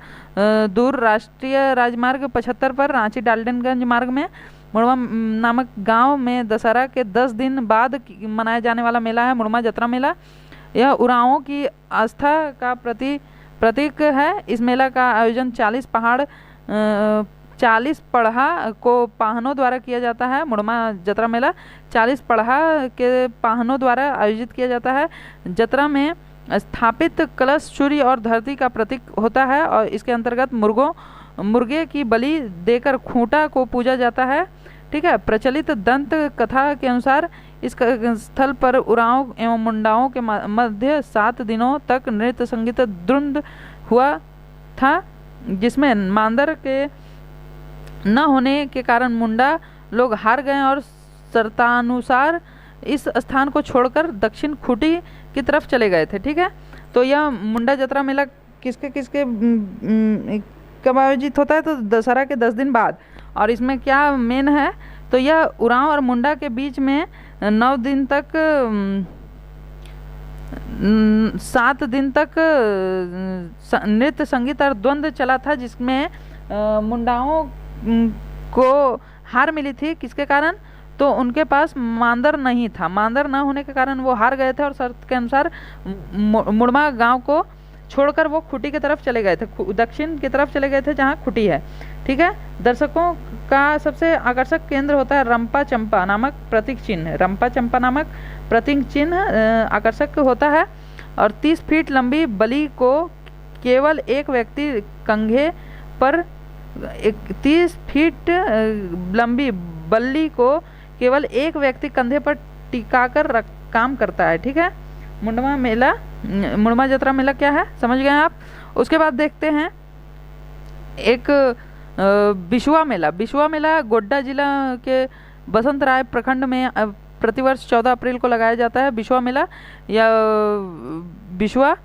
दूर राष्ट्रीय राजमार्ग 75 पर रांची डाल्टनगंज मार्ग में मुड़मा नामक गांव में दशहरा के 10 दिन बाद मनाया जाने वाला मेला है मुड़मा जतरा मेला। यह उरांवों की आस्था का प्रतीक है। इस मेला का आयोजन 40 पढ़ा को पाहनों द्वारा किया जाता है। मुड़मा जतरा मेला 40 पढ़ा के पाहनों द्वारा आयोजित किया जाता है। जतरा में स्थापित कलश सूर्य और धरती का प्रतीक होता है और इसके अंतर्गत मुर्गे की बलि देकर खूंटा को पूजा जाता है। ठीक है। प्रचलित दंत कथा के अनुसार इस स्थल पर उरांव एवं मुंडाओं के मध्य 7 दिनों तक नृत्य संगीत द्वंद्व हुआ था, जिसमें मांदर के न होने के कारण मुंडा लोग हार गए और शर्तानुसार इस स्थान को छोड़कर दक्षिण खूंटी की तरफ चले गए थे। ठीक है, तो यह मुंडा जतरा मेला किसके किसके कब आयोजित होता है? तो दशहरा के 10 दिन बाद। और इसमें क्या मेन है? तो यह उरांव और मुंडा के बीच में 9 दिन तक 7 दिन तक नृत्य संगीत और द्वंद्व चला था, जिसमें मुंडाओं को हार मिली थी। किसके कारण? तो उनके पास मांदर नहीं था, मांदर न होने के कारण वो हार गए थे और शर्त के अनुसार मुड़मा गांव को छोड़कर वो खूंटी की तरफ चले गए थे, दक्षिण की तरफ चले गए थे जहाँ खूंटी है। ठीक है, दर्शकों का सबसे आकर्षक केंद्र होता है रंपा चंपा नामक प्रतीक चिन्ह। रंपा चंपा नामक प्रतीक चिन्ह आकर्षक होता है और 30 फीट लंबी बलि को केवल एक व्यक्ति कंधे पर 30 फीट लंबी बल्ली को केवल एक व्यक्ति कंधे पर टिकाकर काम करता है। ठीक है, मुड़मा जतरा मेला क्या है समझ गए आप। उसके बाद देखते हैं एक बिशुआ मेला। बिशुआ मेला गोड्डा जिला के बसंत राय प्रखंड में प्रतिवर्ष 14 अप्रैल को लगाया जाता है। बिशुआ मेला या बिशुआ,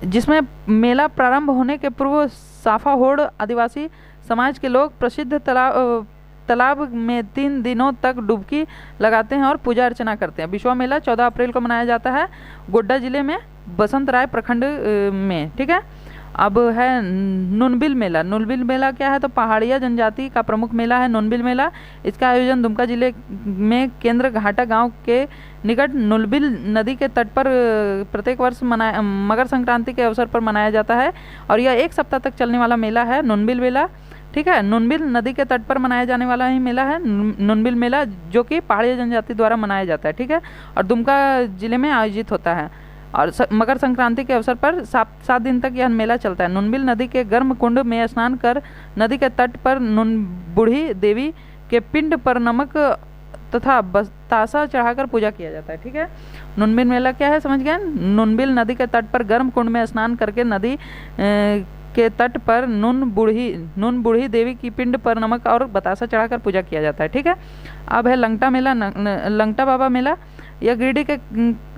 जिसमें मेला प्रारंभ होने के पूर्व साफाहोड़ आदिवासी समाज के लोग प्रसिद्ध तालाब में 3 दिनों तक डुबकी लगाते हैं और पूजा अर्चना करते हैं। बिशुआ मेला 14 अप्रैल को मनाया जाता है गोड्डा जिले में बसंत राय प्रखंड में। ठीक है, अब है नुनबिल मेला। नुनबिल मेला क्या है? तो पहाड़िया जनजाति का प्रमुख मेला है नुनबिल मेला। इसका आयोजन दुमका जिले में केंद्र घाटा गांव के निकट नुनबिल नदी के तट पर प्रत्येक वर्ष मकर संक्रांति के अवसर पर मनाया जाता है और यह 1 सप्ताह तक चलने वाला मेला है नुनबिल मेला। ठीक है, नुनबिल नदी के तट पर मनाया जाने वाला ही मेला है नुनबिल मेला, जो कि पहाड़िया जनजाति द्वारा मनाया जाता है। ठीक है, और दुमका जिले में आयोजित होता है और मकर संक्रांति के अवसर पर 7 दिन तक यह मेला चलता है। नुनबिल नदी के गर्म कुंड में स्नान कर नदी के तट पर नुन बूढ़ी देवी के पिंड पर नमक तथा बतासा चढ़ाकर पूजा किया जाता है। ठीक है, नुनबिल मेला क्या है समझ गए। नुनबिल नदी के तट पर गर्म कुंड में स्नान करके नदी के तट पर नुन बूढ़ी देवी की पिंड पर नमक और बतासा चढ़ाकर पूजा किया जाता है। ठीक है, अब है लंगटा मेला। लंगटा बाबा मेला यह गिरिडीह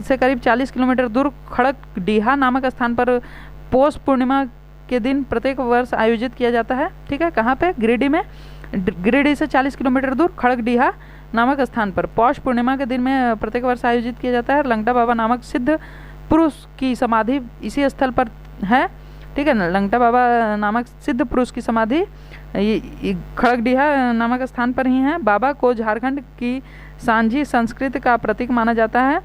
से करीब 40 किलोमीटर दूर खड़गडीहा नामक स्थान पर पौष पूर्णिमा के दिन प्रत्येक वर्ष आयोजित किया जाता है। ठीक है, कहाँ पे? गिरिडीह में। गिरिडीह से 40 किलोमीटर दूर खड़गडीहा नामक स्थान पर पौष पूर्णिमा के दिन में प्रत्येक वर्ष आयोजित किया जाता है। लंगटा बाबा नामक सिद्ध पुरुष की समाधि इसी स्थल पर है। ठीक है ना, लंगटा बाबा नामक सिद्ध पुरुष की समाधि खड़गडीहा नामक स्थान पर ही है। बाबा को झारखंड की सांझी संस्कृति का प्रतीक माना जाता है।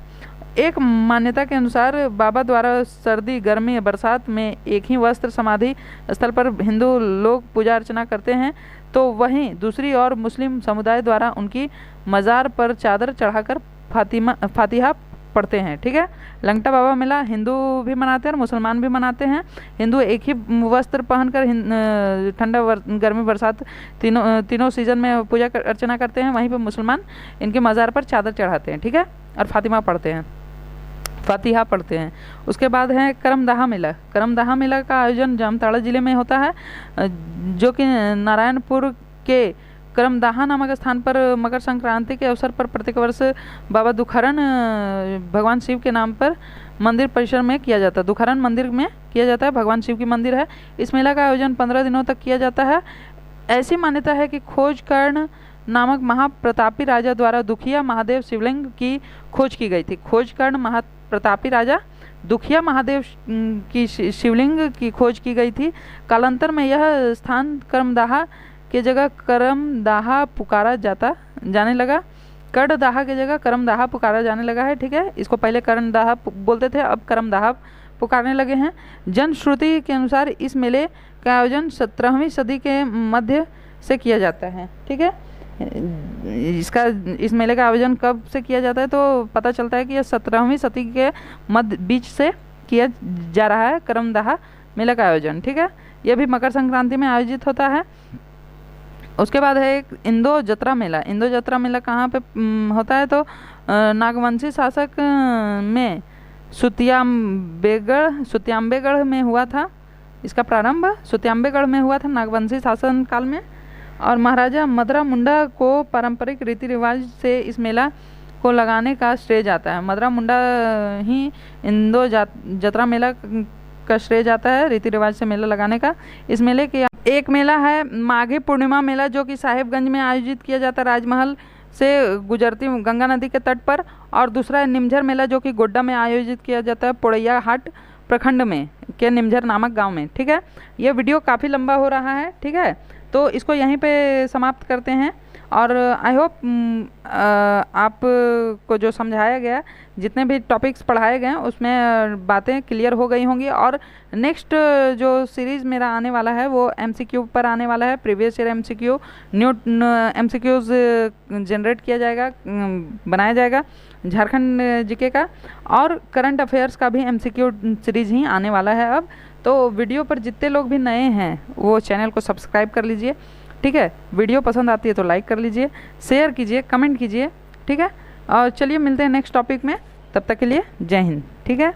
एक मान्यता के अनुसार बाबा द्वारा सर्दी गर्मी बरसात में एक ही वस्त्र समाधि स्थल पर हिंदू लोग पूजा अर्चना करते हैं, तो वहीं दूसरी ओर मुस्लिम समुदाय द्वारा उनकी मज़ार पर चादर चढ़ाकर फातिहा पढ़ते हैं। ठीक है, लंगटा बाबा मेला हिंदू भी मनाते हैं और मुसलमान भी मनाते हैं। हिंदू एक ही वस्त्र पहनकर ठंडा गर्मी बरसात तीनों सीजन में पूजा अर्चना करते हैं, वहीं पर मुसलमान इनके मज़ार पर चादर चढ़ाते हैं। ठीक है, और फातिहा पढ़ते हैं। उसके बाद है करमदाहा मेला। करमदाहा मेला का आयोजन जामताड़ा जिले में होता है, जो कि नारायणपुर के करमदाहा नामक स्थान पर मकर संक्रांति के अवसर पर प्रत्येक वर्ष बाबा दुखहरण भगवान शिव के नाम पर मंदिर परिसर में किया जाता है। दुखहरण मंदिर में किया जाता है, भगवान शिव की मंदिर है। इस मेला का आयोजन 15 दिनों तक किया जाता है। ऐसी मान्यता है कि खोजकर्ण नामक महाप्रतापी राजा द्वारा दुखिया महादेव शिवलिंग की खोज की गई थी। खोजकर्ण महाप्रतापी राजा दुखिया महादेव की शिवलिंग की खोज की गई थी। कालांतर में यह स्थान करमदाहा की जगह करमदाहा पुकारा जाने लगा। करमदाहा की जगह करमदाहा पुकारा जाने लगा है। ठीक है, इसको पहले करमदाहा बोलते थे, अब करमदाहा पुकारने लगे हैं। जनश्रुति के अनुसार इस मेले का आयोजन 17वीं सदी के मध्य से किया जाता है। ठीक है, इस मेले का आयोजन कब से किया जाता है? तो पता चलता है कि यह 17वीं सदी के मध्य बीच से किया जा रहा है करमदाहा मेला का आयोजन। ठीक है, यह भी मकर संक्रांति में आयोजित होता है। उसके बाद है एक इंदो जत्रा मेला। इंदो जत्रा मेला कहाँ पे होता है? तो नागवंशी शासक में सुत्याम्बेगढ़ में हुआ था। इसका प्रारंभ सुत्याम्बेगढ़ में हुआ था नागवंशी शासन काल में। और महाराजा मदरा मुंडा को पारंपरिक रीति रिवाज से इस मेला को लगाने का श्रेय जाता है। मदरा मुंडा ही इंदो जत्रा मेला का श्रेय जाता है रीति रिवाज से मेला लगाने का। इस मेले के एक मेला है माघी पूर्णिमा मेला, जो कि साहिबगंज में आयोजित किया जाता है राजमहल से गुजरती गंगा नदी के तट पर। और दूसरा है निमझर मेला, जो कि गोड्डा में आयोजित किया जाता है पोड़ैया हाट प्रखंड में के निमझर नामक गांव में। ठीक है, ये वीडियो काफ़ी लंबा हो रहा है। ठीक है, तो इसको यहीं पे समाप्त करते हैं। और आई होप आप को जो समझाया गया, जितने भी टॉपिक्स पढ़ाए गए हैं उसमें बातें क्लियर हो गई होंगी। और नेक्स्ट जो सीरीज़ मेरा आने वाला है वो एमसीक्यू पर आने वाला है। Previous year MCQ, new MCQs generate किया जाएगा, बनाया जाएगा झारखंड जीके का। और करंट अफेयर्स का भी एमसीक्यू सीरीज़ ही आने वाला है अब। तो वीडियो पर जितने लोग भी नए हैं वो चैनल को सब्सक्राइब कर लीजिए। ठीक है, वीडियो पसंद आती है तो लाइक कर लीजिए, शेयर कीजिए, कमेंट कीजिए। ठीक है, और चलिए मिलते हैं नेक्स्ट टॉपिक में। तब तक के लिए जय हिंद। ठीक है।